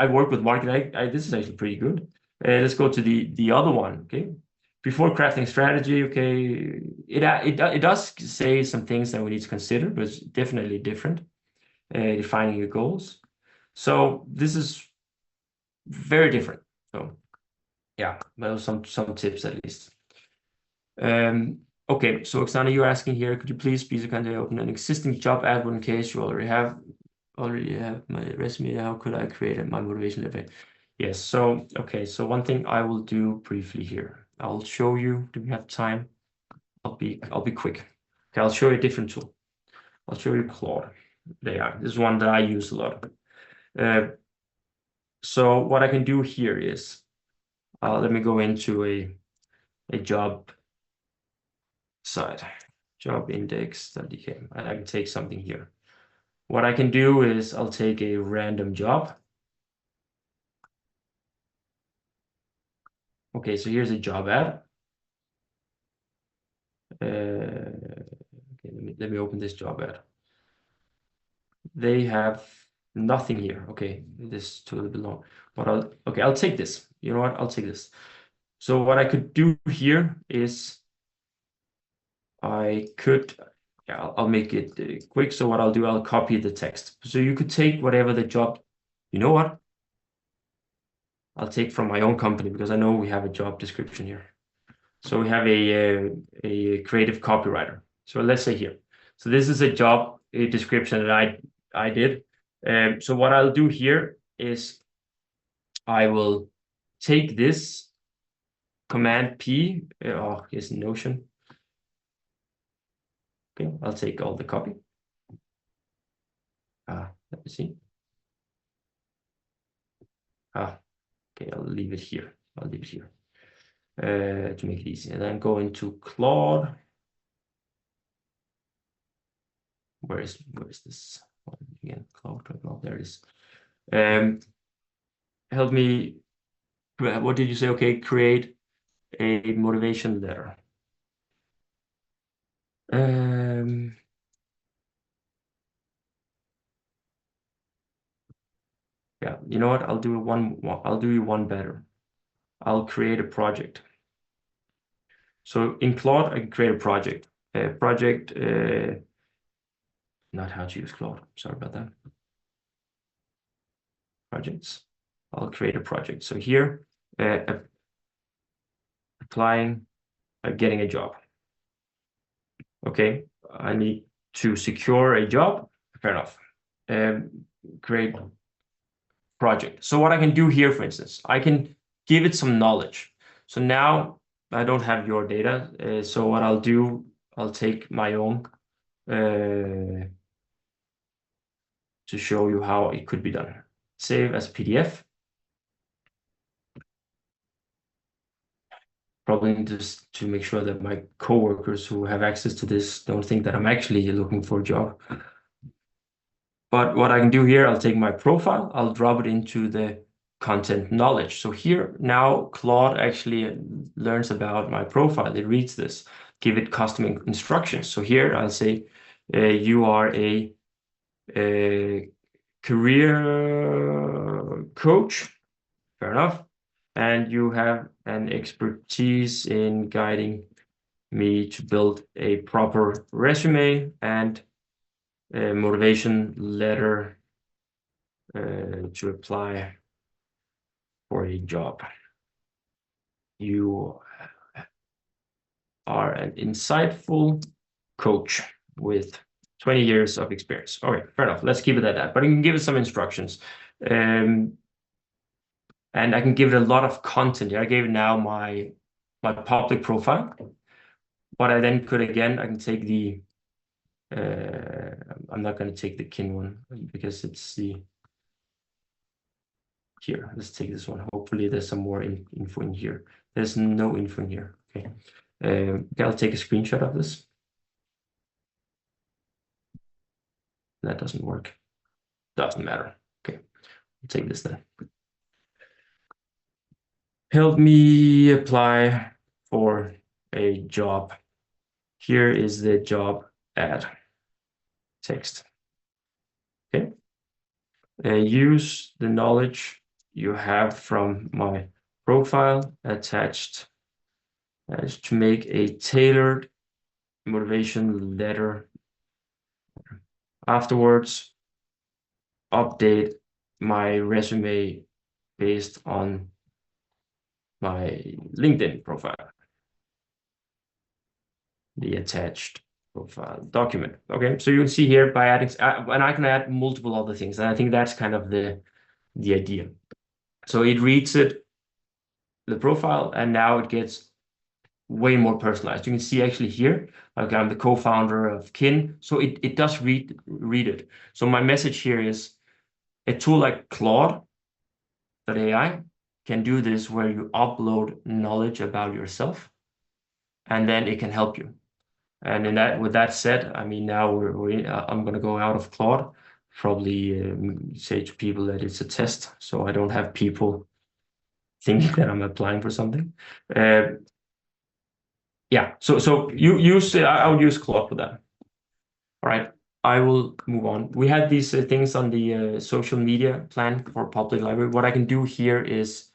work with marketing. This is actually pretty good. Let's go to the other one. Okay, before crafting strategy. Okay, it does say some things that we need to consider, but it's definitely different. Defining your goals. So this is very different. So yeah, well, some tips at least. Okay, so Oksana, you're asking here, could you please be so kind to open an existing job ad in case you already have my resume? How could I create my motivation level? Yes, so okay, so one thing I will do briefly here. I'll show you. Do we have time? I'll be quick. Okay, I'll show you a different tool. I'll show you Claude. They are. This is one that I use a lot. So what I can do here is, let me go into a job site, jobindex.dk, and I can take something here. What I can do is I'll take a random job. Okay, so here's a job ad. Okay, let me open this job ad. They have nothing here. Okay, this totally belong. But I'll take this. You know what? I'll take this. So what I could do here is I could, yeah, I'll make it quick. So what I'll do, I'll copy the text. So you could take whatever the job, you know what? I'll take from my own company because I know we have a job description here. So we have a creative copywriter. So let's say here. So this is a job description that I did. So what I'll do here is I will take this Command P. Oh, here's Notion. Okay, I'll take all the copy. Let me see. Okay, I'll leave it here. I'll leave it here to make it easy. And then go into Claude. Where is this one again? Claude. There it is. Help me. What did you say? Okay, create a motivation letter. Yeah, you know what? I'll do you one better. I'll create a project. So in Claude, I can create a project. Not how to use Claude. Sorry about that. Projects. I'll create a project. So here, applying, getting a job. Okay, I need to secure a job. Fair enough. Create project. So what I can do here, for instance, I can give it some knowledge. So now I don't have your data. So what I'll do, I'll take my own to show you how it could be done. Save as PDF. Probably just to make sure that my coworkers who have access to this don't think that I'm actually looking for a job. But what I can do here, I'll take my profile, I'll drop it into the content knowledge. So here now Claude actually learns about my profile. It reads this, give it custom instructions. So here I'll say, you are a career coach, fair enough, and you have an expertise in guiding me to build a proper resume and a motivation letter to apply for a job. You are an insightful coach with 20 years of experience. Okay, fair enough. Let's keep it at that. But I can give it some instructions. And I can give it a lot of content. I gave it now my public profile. But I then could, again, I can take the, I'm not going to take the kin one because it's the, here, let's take this one. Hopefully there's some more info in here. There's no info in here. Okay. I'll take a screenshot of this. That doesn't work. Doesn't matter. Okay. I'll take this then. Help me apply for a job. Here is the job ad text. Okay. Use the knowledge you have from my profile attached to make a tailored motivation letter. Afterwards, update my resume based on my LinkedIn profile, the attached profile document. Okay, so you can see here by adding, and I can add multiple other things, and I think that's kind of the idea. So it reads it, the profile, and now it gets way more personalized. You can see actually here, okay, I'm the co-founder of Kin, so it does read it. So my message here is a tool like Claude.ai can do this, where you upload knowledge about yourself, and then it can help you. And with that said, I mean, now I'm going to go out of Claude, probably say to people that it's a test, so I don't have people thinking that I'm applying for something. Yeah, so you use I would use Claude for that. All right, I will move on. We had these things on the social media plan for public library. What I can do here is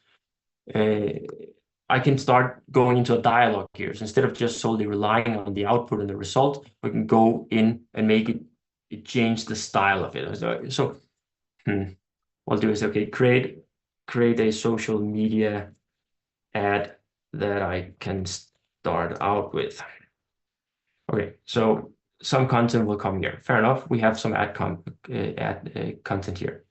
I can start going into a dialogue here. So instead of just solely relying on the output and the result, we can go in and make it change the style of it. So what I'll do is, okay, create a social media ad that I can start out with. Okay, so some content will come here. Fair enough. We have some ad content here.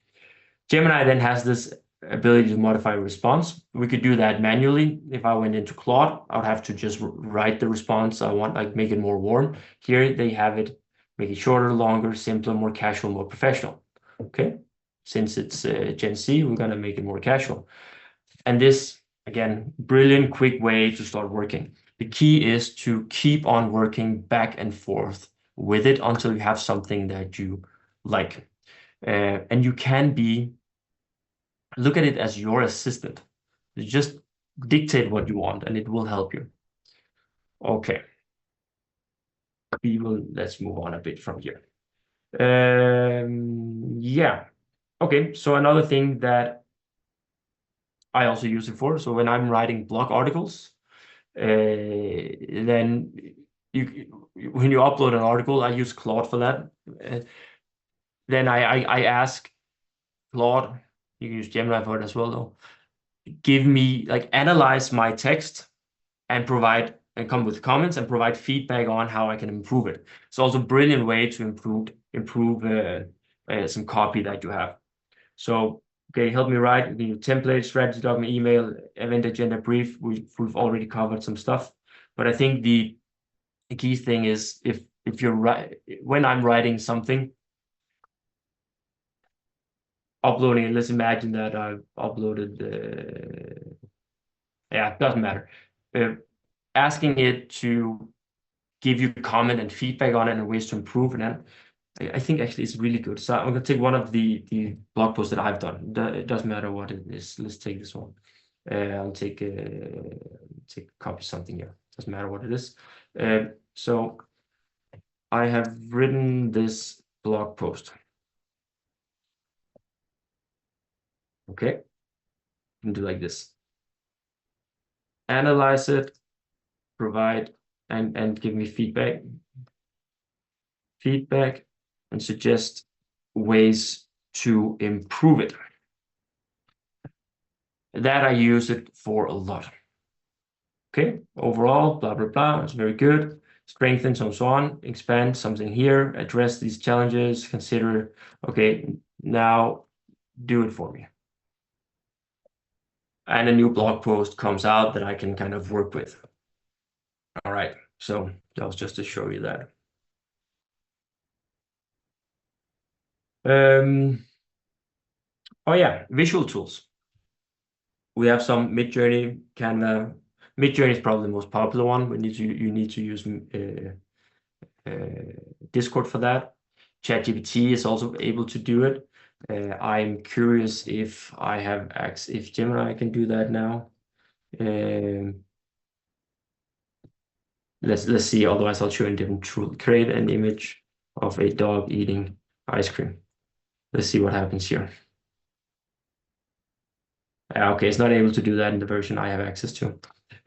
Gemini then has this ability to modify a response. We could do that manually. If I went into Claude, I would have to just write the response I want, like make it more warm. Here they have it, make it shorter, longer, simpler, more casual, more professional. Okay, since it's Gen Z, we're gonna make it more casual. And this, again, brilliant, quick way to start working. The key is to keep on working back and forth with it until you have something that you like. And you can look at it as your assistant. You just dictate what you want and it will help you. Okay. Let's move on a bit from here. Yeah. Okay, so another thing that I also use it for, so when I'm writing blog articles, then when you upload an article, I use Claude for that. Then I ask Claude, you can use Gemini for it as well though, give me, like, analyze my text and come with comments and provide feedback on how I can improve it. It's also a brilliant way to improve some copy that you have. So, okay, help me write the template, strategy document, email, event agenda, brief. We've already covered some stuff, but I think the key thing is if you're when I'm writing something, uploading it. Let's imagine that I've uploaded yeah, it doesn't matter. Asking it to give you comment and feedback on it and ways to improve, and then I think actually it's really good. So I'm gonna take one of the blog posts that I've done. It doesn't matter what it is. Let's take this one. I'll take copy something here. Doesn't matter what it is. So I have written this blog post. Okay, you can do like this. Analyze it, provide and give me feedback. And suggest ways to improve it. That I use it for a lot. Okay, overall, blah, blah, blah, it's very good. Strengthen, so on, expand something here, address these challenges, consider, okay, now do it for me. And a new blog post comes out that I can kind of work with. All right, so that was just to show you that. Oh yeah, visual tools. We have some Midjourney, Canva. Midjourney is probably the most popular one. You need to use Discord for that. ChatGPT is also able to do it. I'm curious if if Gemini can do that now. Let's see. Otherwise, I'll show you a different tool. Create an image of a dog eating ice cream. Let's see what happens here. Okay, it's not able to do that in the version I have access to.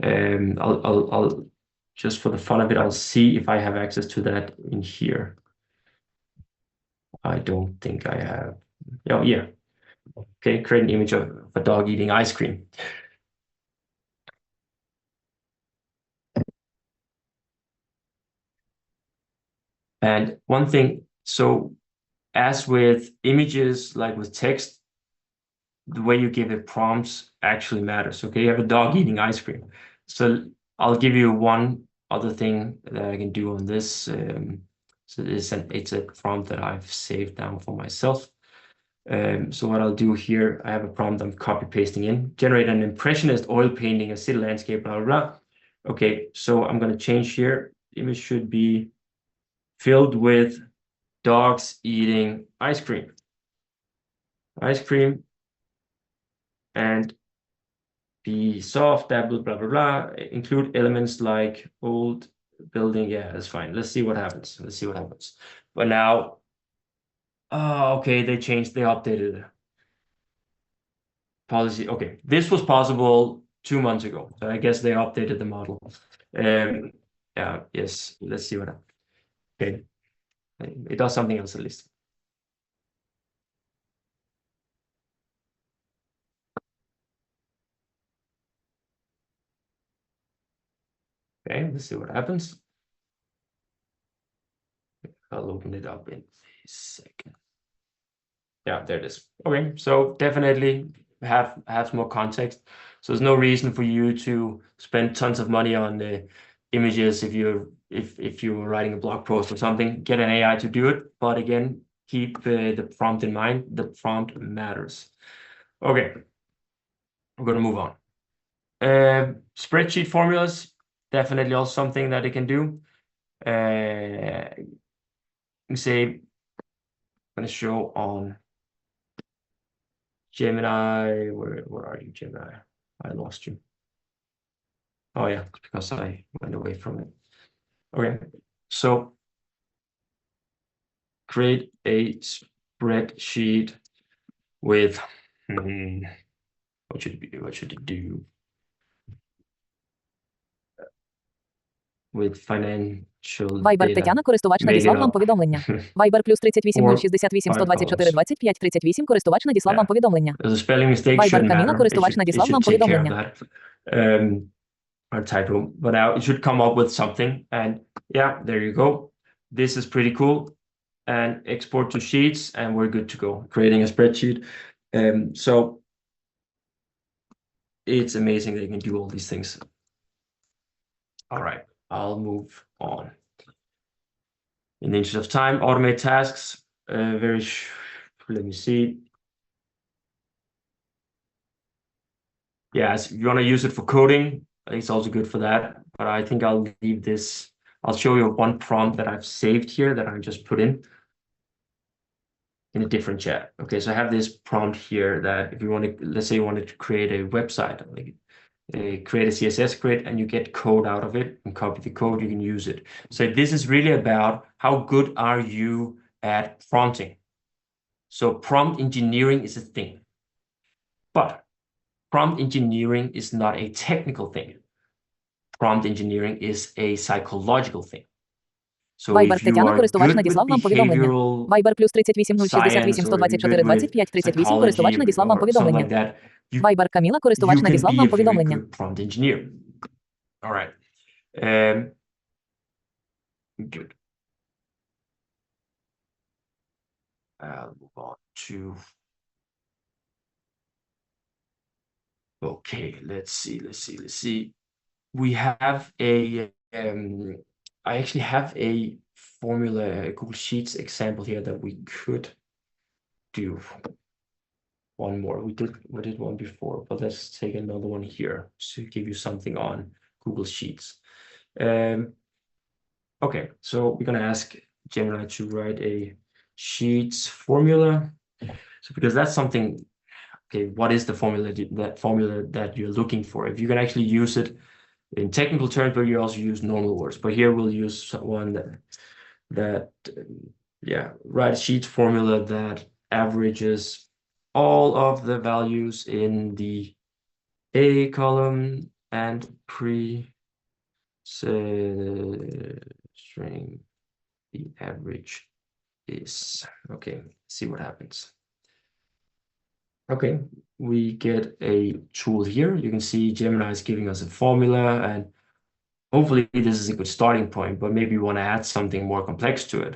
I'll just for the fun of it, I'll see if I have access to that in here. I don't think I have. Oh yeah. Okay, create an image of a dog eating ice cream. And one thing, so as with images, like with text, the way you give it prompts actually matters. Okay, you have a dog eating ice cream. So I'll give you one other thing that I can do on this. So it's a prompt that I've saved down for myself. So what I'll do here, I have a prompt I'm copy pasting in. Generate an impressionist oil painting, a city landscape, blah, blah, blah. Okay, so I'm going to change here. The image should be filled with dogs eating ice cream. And be soft, blah, blah, blah, blah. Include elements like old building. Yeah, that's fine. Let's see what happens. But now, oh, okay, they updated policy. Okay, this was possible 2 months ago. So I guess they updated the model. Yeah, yes, let's see what happens. Okay, it does something else at least. Okay, let's see what happens. I'll open it up in a second. Yeah, there it is. Okay, so definitely have more context. So there's no reason for you to spend tons of money on the images if you're writing a blog post or something. Get an AI to do it, but again, keep the prompt in mind. The prompt matters. Okay, I'm gonna move on. Spreadsheet formulas, definitely also something that it can do. Say, I'm gonna show on Gemini. Where are you, Gemini? I lost you. Oh yeah, because I went away from it. Okay, so create a spreadsheet with what should it do? With financial Viber data. Тетяна, користувач надіслав вам повідомлення. Viber плюс 38 068 124 25 38, користувач надіслав вам повідомлення. There's a spelling mistake. Viber Каміна, користувач надіслав вам повідомлення. Or typo, but now it should come up with something, and yeah, there you go. This is pretty cool. And export to sheets, and we're good to go. Creating a spreadsheet. So it's amazing that you can do all these things. All right, I'll move on. In the interest of time, automate tasks. Let me see. Yeah, if you want to use it for coding, I think it's also good for that. But I think I'll leave this. I'll show you one prompt that I've saved here that I just put in. in a different chat. Okay, so I have this prompt here that if you want to, let's say you wanted to create a website, like create a CSS grid and you get code out of it and copy the code, you can use it. So this is really about how good are you at prompting. So prompt engineering is a thing, but prompt engineering is not a technical thing. Prompt engineering is a psychological thing. So Viber if you Тетяна, are користувач good with надіслав вам повідомлення. behavioral Viber плюс 38 068 science, or if you're 124 good with 25 38, psychology користувач надіслав вам or something повідомлення. like that, Viber Каміла, користувач you can надіслав be вам a very повідомлення. good prompt engineer. All right. Good. I'll move on to. Okay, let's see. We have a. I actually have a formula, a Google Sheets example here that we could do. One more. We did one before, but let's take another one here to give you something on Google Sheets. Okay, so we're gonna ask Gemini to write a Sheets formula. So because that's something, okay, what is the formula that you're looking for? If you can actually use it in technical terms, but you also use normal words. But here we'll use one that write a Sheets formula that averages all of the values in the A column and string the average is. Okay, let's see what happens. Okay, we get a tool here. You can see Gemini is giving us a formula, and hopefully this is a good starting point, but maybe you want to add something more complex to it.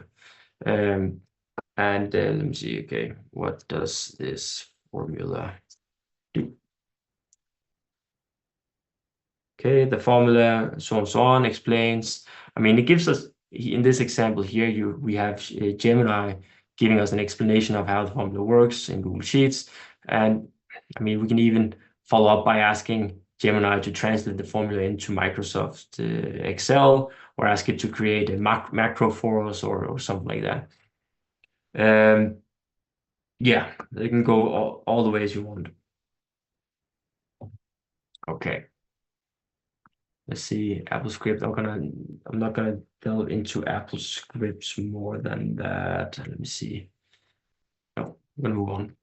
Let me see, okay, what does this formula do? Okay, the formula, so on, explains. I mean, it gives us, in this example here, we have Gemini giving us an explanation of how the formula works in Google Sheets. And I mean, we can even follow up by asking Gemini to translate the formula into Microsoft Excel, or ask it to create a macro for us, or something like that. Yeah, they can go all the ways you want. Okay. Let's see, AppleScript. I'm not gonna delve into AppleScript more than that. Let me see. No, I'm gonna move on.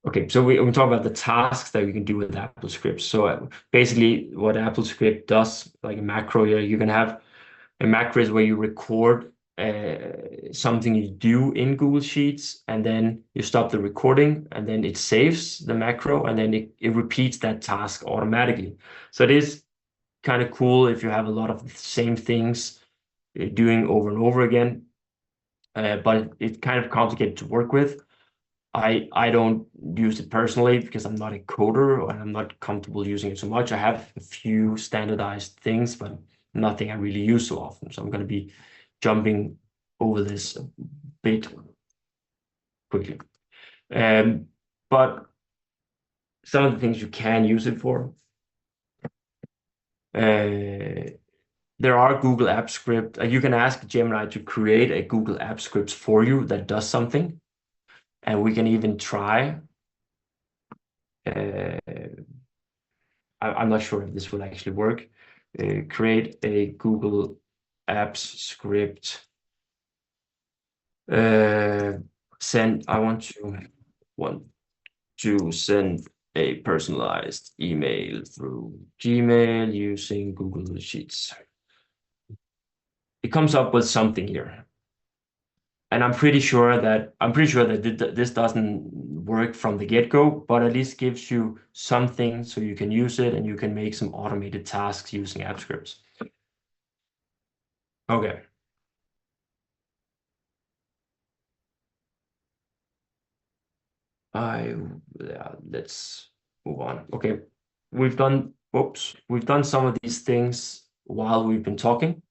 Okay, so we talk about the tasks that we can do with AppleScript. So basically, what AppleScript does, like a macro here, you can have a macro is where you record something you do in Google Sheets, and then you stop the recording, and then it saves the macro, and then it repeats that task automatically. So it is kind of cool if you have a lot of the same things doing over and over again, but it's kind of complicated to work with. I don't use it personally because I'm not a coder and I'm not comfortable using it so much. I have a few standardized things, but nothing I really use so often. So I'm going to be jumping over this a bit quickly. But some of the things you can use it for. There are Google Apps Script. You can ask Gemini to create a Google Apps Script for you that does something. And we can even try. I'm not sure if this will actually work. Create a Google Apps script. I want to send a personalized email through Gmail using Google Sheets. It comes up with something here. And I'm pretty sure that this doesn't work from the get-go, but at least gives you something so you can use it and you can make some automated tasks using app scripts. Okay. Let's move on. Okay, we've done some of these things while we've been talking.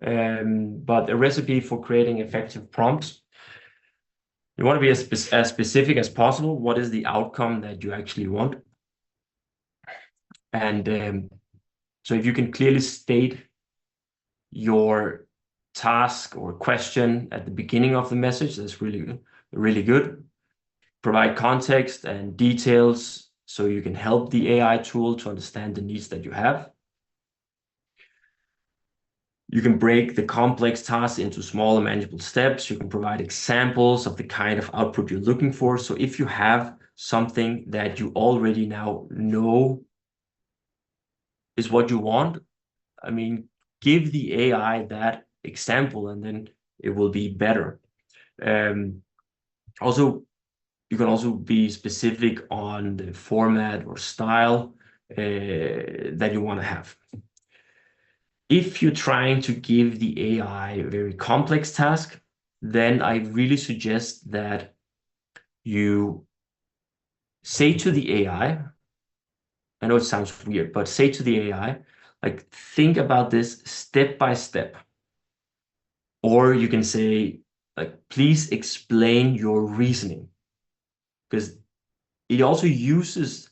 But a recipe for creating effective prompts. You want to be as specific as possible. What is the outcome that you actually want? And so if you can clearly state your task or question at the beginning of the message. That's really, really good. Provide context and details so you can help the AI tool to understand the needs that you have. You can break the complex tasks into smaller manageable steps. You can provide examples of the kind of output you're looking for. So if you have something that you already now know is what you want, I mean, give the AI that example and then it will be better. Also, you can also be specific on the format or style that you want to have. If you're trying to give the AI a very complex task, then I really suggest that you say to the AI, I know it sounds weird, but say to the AI, like, think about this step by step. Or you can say, like, please explain your reasoning. Because it also uses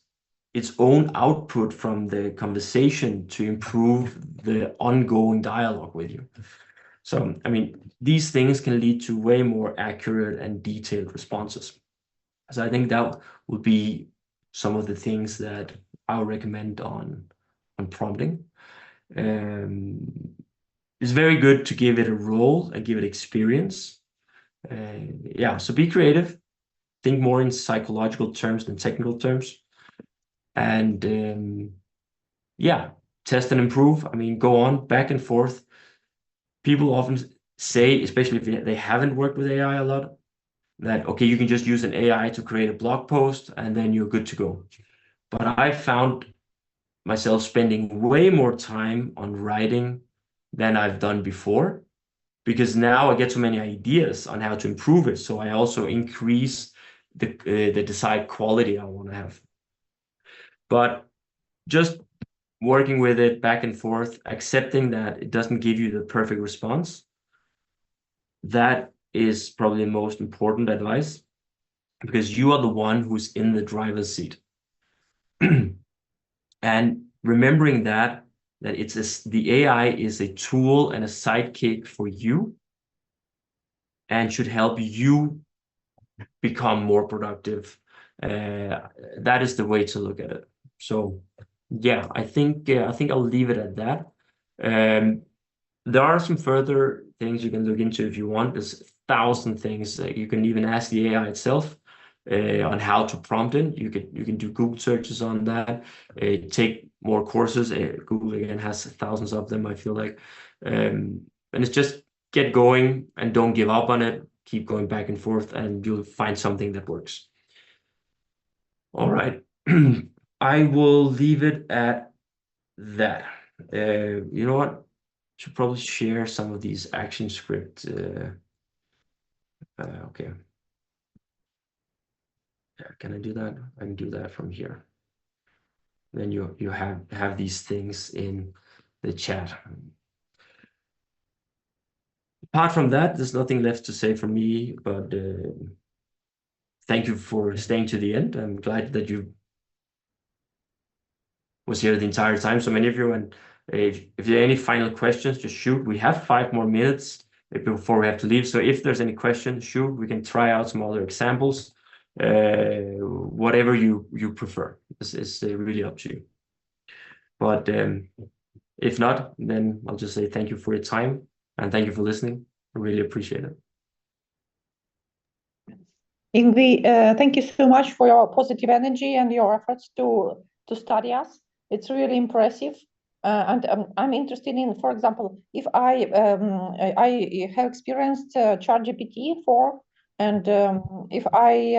its own output from the conversation to improve the ongoing dialogue with you. So, I mean, these things can lead to way more accurate and detailed responses. So I think that would be some of the things that I would recommend on prompting. It's very good to give it a role and give it experience. Yeah, so be creative. Think more in psychological terms than technical terms. And yeah, test and improve. I mean, go on back and forth. People often say, especially if they haven't worked with AI a lot, that, okay, you can just use an AI to create a blog post and then you're good to go. But I found myself spending way more time on writing than I've done before, because now I get so many ideas on how to improve it. So I also increase the desired quality I want to have. But just working with it back and forth, accepting that it doesn't give you the perfect response, that is probably the most important advice, because you are the one who's in the driver's seat. And remembering that the AI is a tool and a sidekick for you and should help you become more productive. That is the way to look at it. So yeah, I think I'll leave it at that. There are some further things you can look into if you want. There's 1,000 things. You can even ask the AI itself on how to prompt it. You can do Google searches on that. Take more courses. Google again has thousands of them, I feel like. And it's just get going and don't give up on it. Keep going back and forth, and you'll find something that works. All right. I will leave it at that. You know what? Should probably share some of these action script. Okay. Can I do that? I can do that from here. Then you have these things in the chat. Apart from that, there's nothing left to say from me, but thank you for staying to the end. I'm glad that you was here the entire time, so many of you. And if there are any final questions, just shoot. We have 5 more minutes before we have to leave. So if there's any questions, shoot. We can try out some other examples. Whatever you prefer. This is really up to you. But if not, then I'll just say thank you for your time and thank you for listening. I really appreciate it. Yngve, thank you so much for your positive energy and your efforts to study us. It's really impressive. And I'm interested in, for example, if I have experienced ChatGPT 4, and if I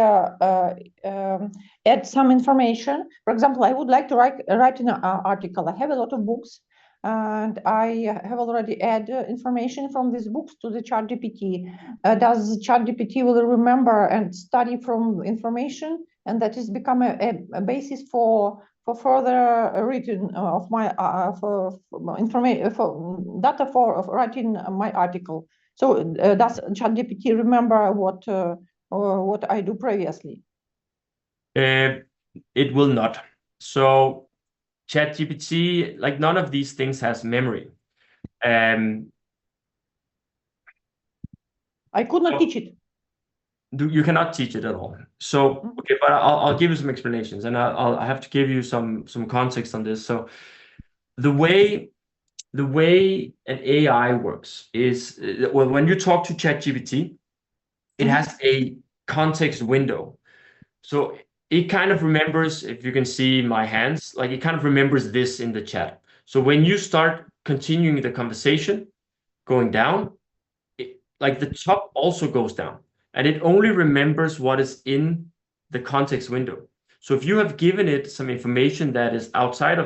add some information, for example, I would like to write an article. I have a lot of books, and I have already added information from these books to the ChatGPT. Does ChatGPT will remember and study from information, and that is become a basis for further written of my for information for data for writing my article. So does ChatGPT remember what I do previously? It will not. So ChatGPT, like, none of these things has memory. I could not So- teach it. You cannot teach it at all. So, Mhm. okay, but I'll give you some explanations, and I have to give you some context on this. So, the way an AI works is, well, when you talk to ChatGPT, it has a context window. So it kind of remembers, if you can see my hands, like it kind of remembers this in the chat. So when you start continuing the conversation, going down, like the top also goes down, and it only remembers what is in the context window. So if you have given it some information that is now outside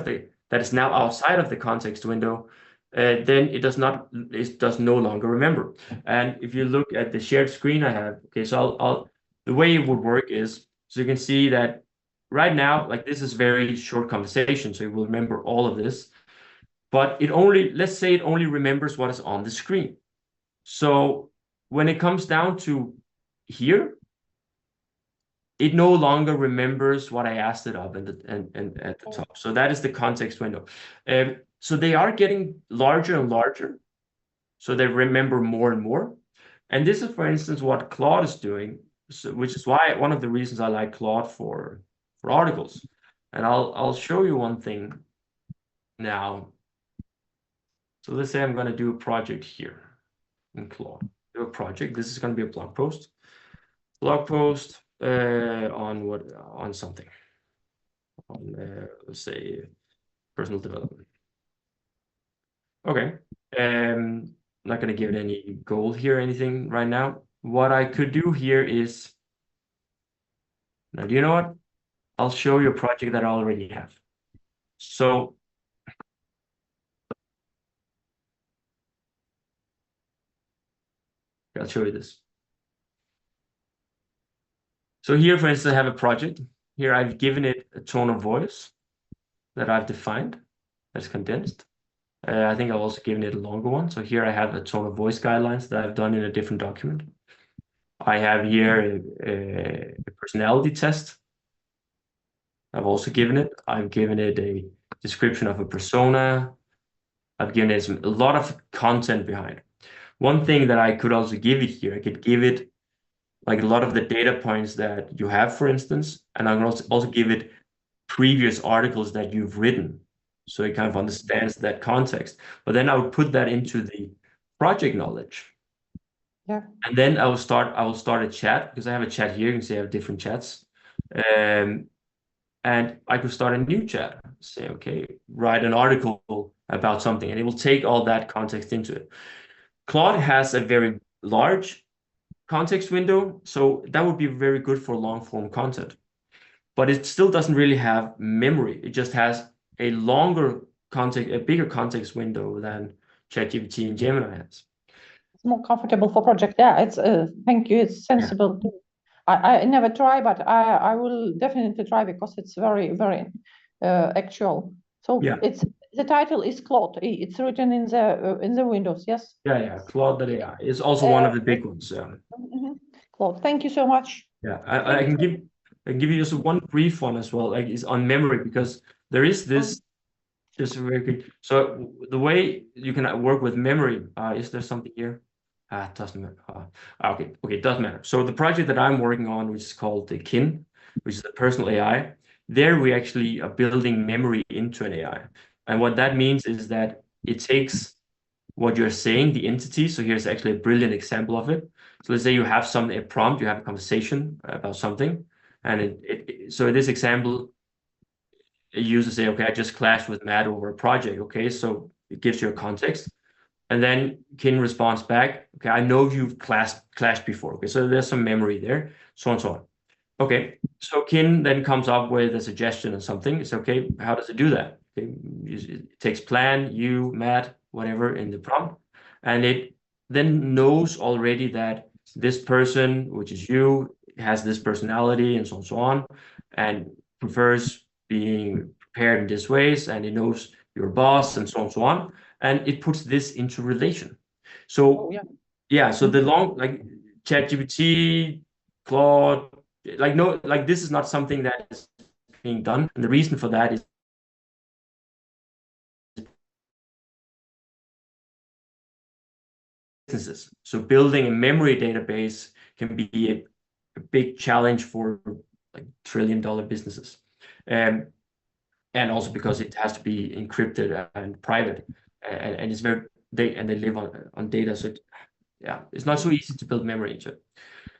of the context window, then it does no longer remember. And if you look at the shared screen I have, okay, so the way it would work is, so you can see that right now, like this is very short conversation, so it will remember all of this, but let's say it only remembers what is on the screen. So when it comes down to here, it no longer remembers what I asked it of and at the top. So that is the context window. So they are getting larger and larger. So they remember more and more. And this is, for instance, what Claude is doing, which is why one of the reasons I like Claude for articles. And I'll show you one thing now. So let's say I'm going to do a project here in Claude. Do a project. This is going to be a blog post. On something. On let's say personal development. Okay. Not going to give it any goal here or anything right now. What I could do here is, now, do you know what? I'll show you a project that I already have. So I'll show you this. So here, for instance, I have a project. Here I've given it a tone of voice that I've defined, that's condensed. I think I've also given it a longer one. So here I have a tone of voice guidelines that I've done in a different document. I have here a personality test. I've also given it. I've given it a description of a persona. I've given it a lot of content behind. One thing that I could also give it here, I could give it like a lot of the data points that you have, for instance, and I can also give it previous articles that you've written, so it kind of understands that context. But then I would put that into the project knowledge. Yeah. And then I will start a chat, because I have a chat here. You can see I have different chats. And I could start a new chat. Say, okay, write an article about something, and it will take all that context into it. Claude has a very large context window, so that would be very good for long form content. But it still doesn't really have memory. It just has a bigger context window than ChatGPT and Gemini has. It's more comfortable for project. Yeah, it's thank you. It's sensible. I never try, but I will definitely try, because it's very, very actual. So Yeah. the title is Claude. It's written in the Windows. Yes. Yeah. Claude.ai is also one of the big ones. Claude. Thank you so much. Yeah, I can give you just one brief one as well, like is on memory, because there is this just very good. So the way you can work with memory, is there something here? It doesn't matter. Okay, it doesn't matter. So the project that I'm working on, which is called the Kin, which is the personal AI, there we actually are building memory into an AI. And what that means is that it takes what you're saying, the entity. So here's actually a brilliant example of it. So let's say you have a prompt, you have a conversation about something. And so in this example, it uses say, okay, I just clashed with Matt over a project. Okay, so it gives you a context. And then Kin responds back, okay, I know you've clashed before. Okay, so there's some memory there, so on and so on. Okay, so Kin then comes up with a suggestion or something. It's okay, how does it do that? Okay, it takes plan, you, Matt, whatever in the prompt, and it then knows already that this person, which is you, has this personality and so on, and prefers being prepared in this ways, and it knows your boss and so on, and it puts this into relation. So so the like ChatGPT, Claude, this is not something that is being done, and the reason for that is businesses. So building a memory database can be a big challenge for like trillion-dollar businesses. And also because it has to be encrypted and private, and it's they live on data. So it's not so easy to build memory into it.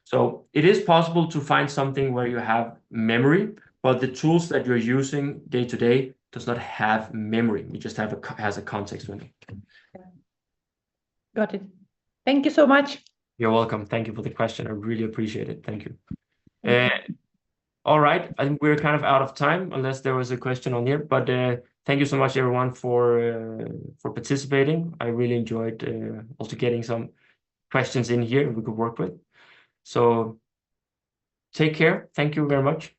So it is possible to find something where you have memory, but the tools that you're using day to day does not have memory. We just has a context window. Got it. Thank you so much. You're welcome. Thank you for the question. I really appreciate it. Thank you. All right. I think we're kind of out of time unless there was a question on here, but thank you so much everyone for participating. I really enjoyed also getting some questions in here we could work with. So take care. Thank you very much.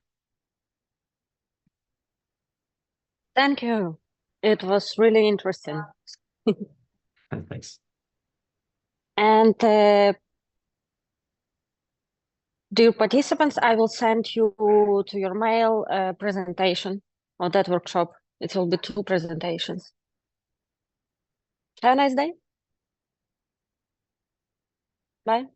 Thank you. It was really interesting. And thanks. And dear participants, I will send you to your mail a presentation of that workshop. It will be 2 presentations. Have a nice day. Bye.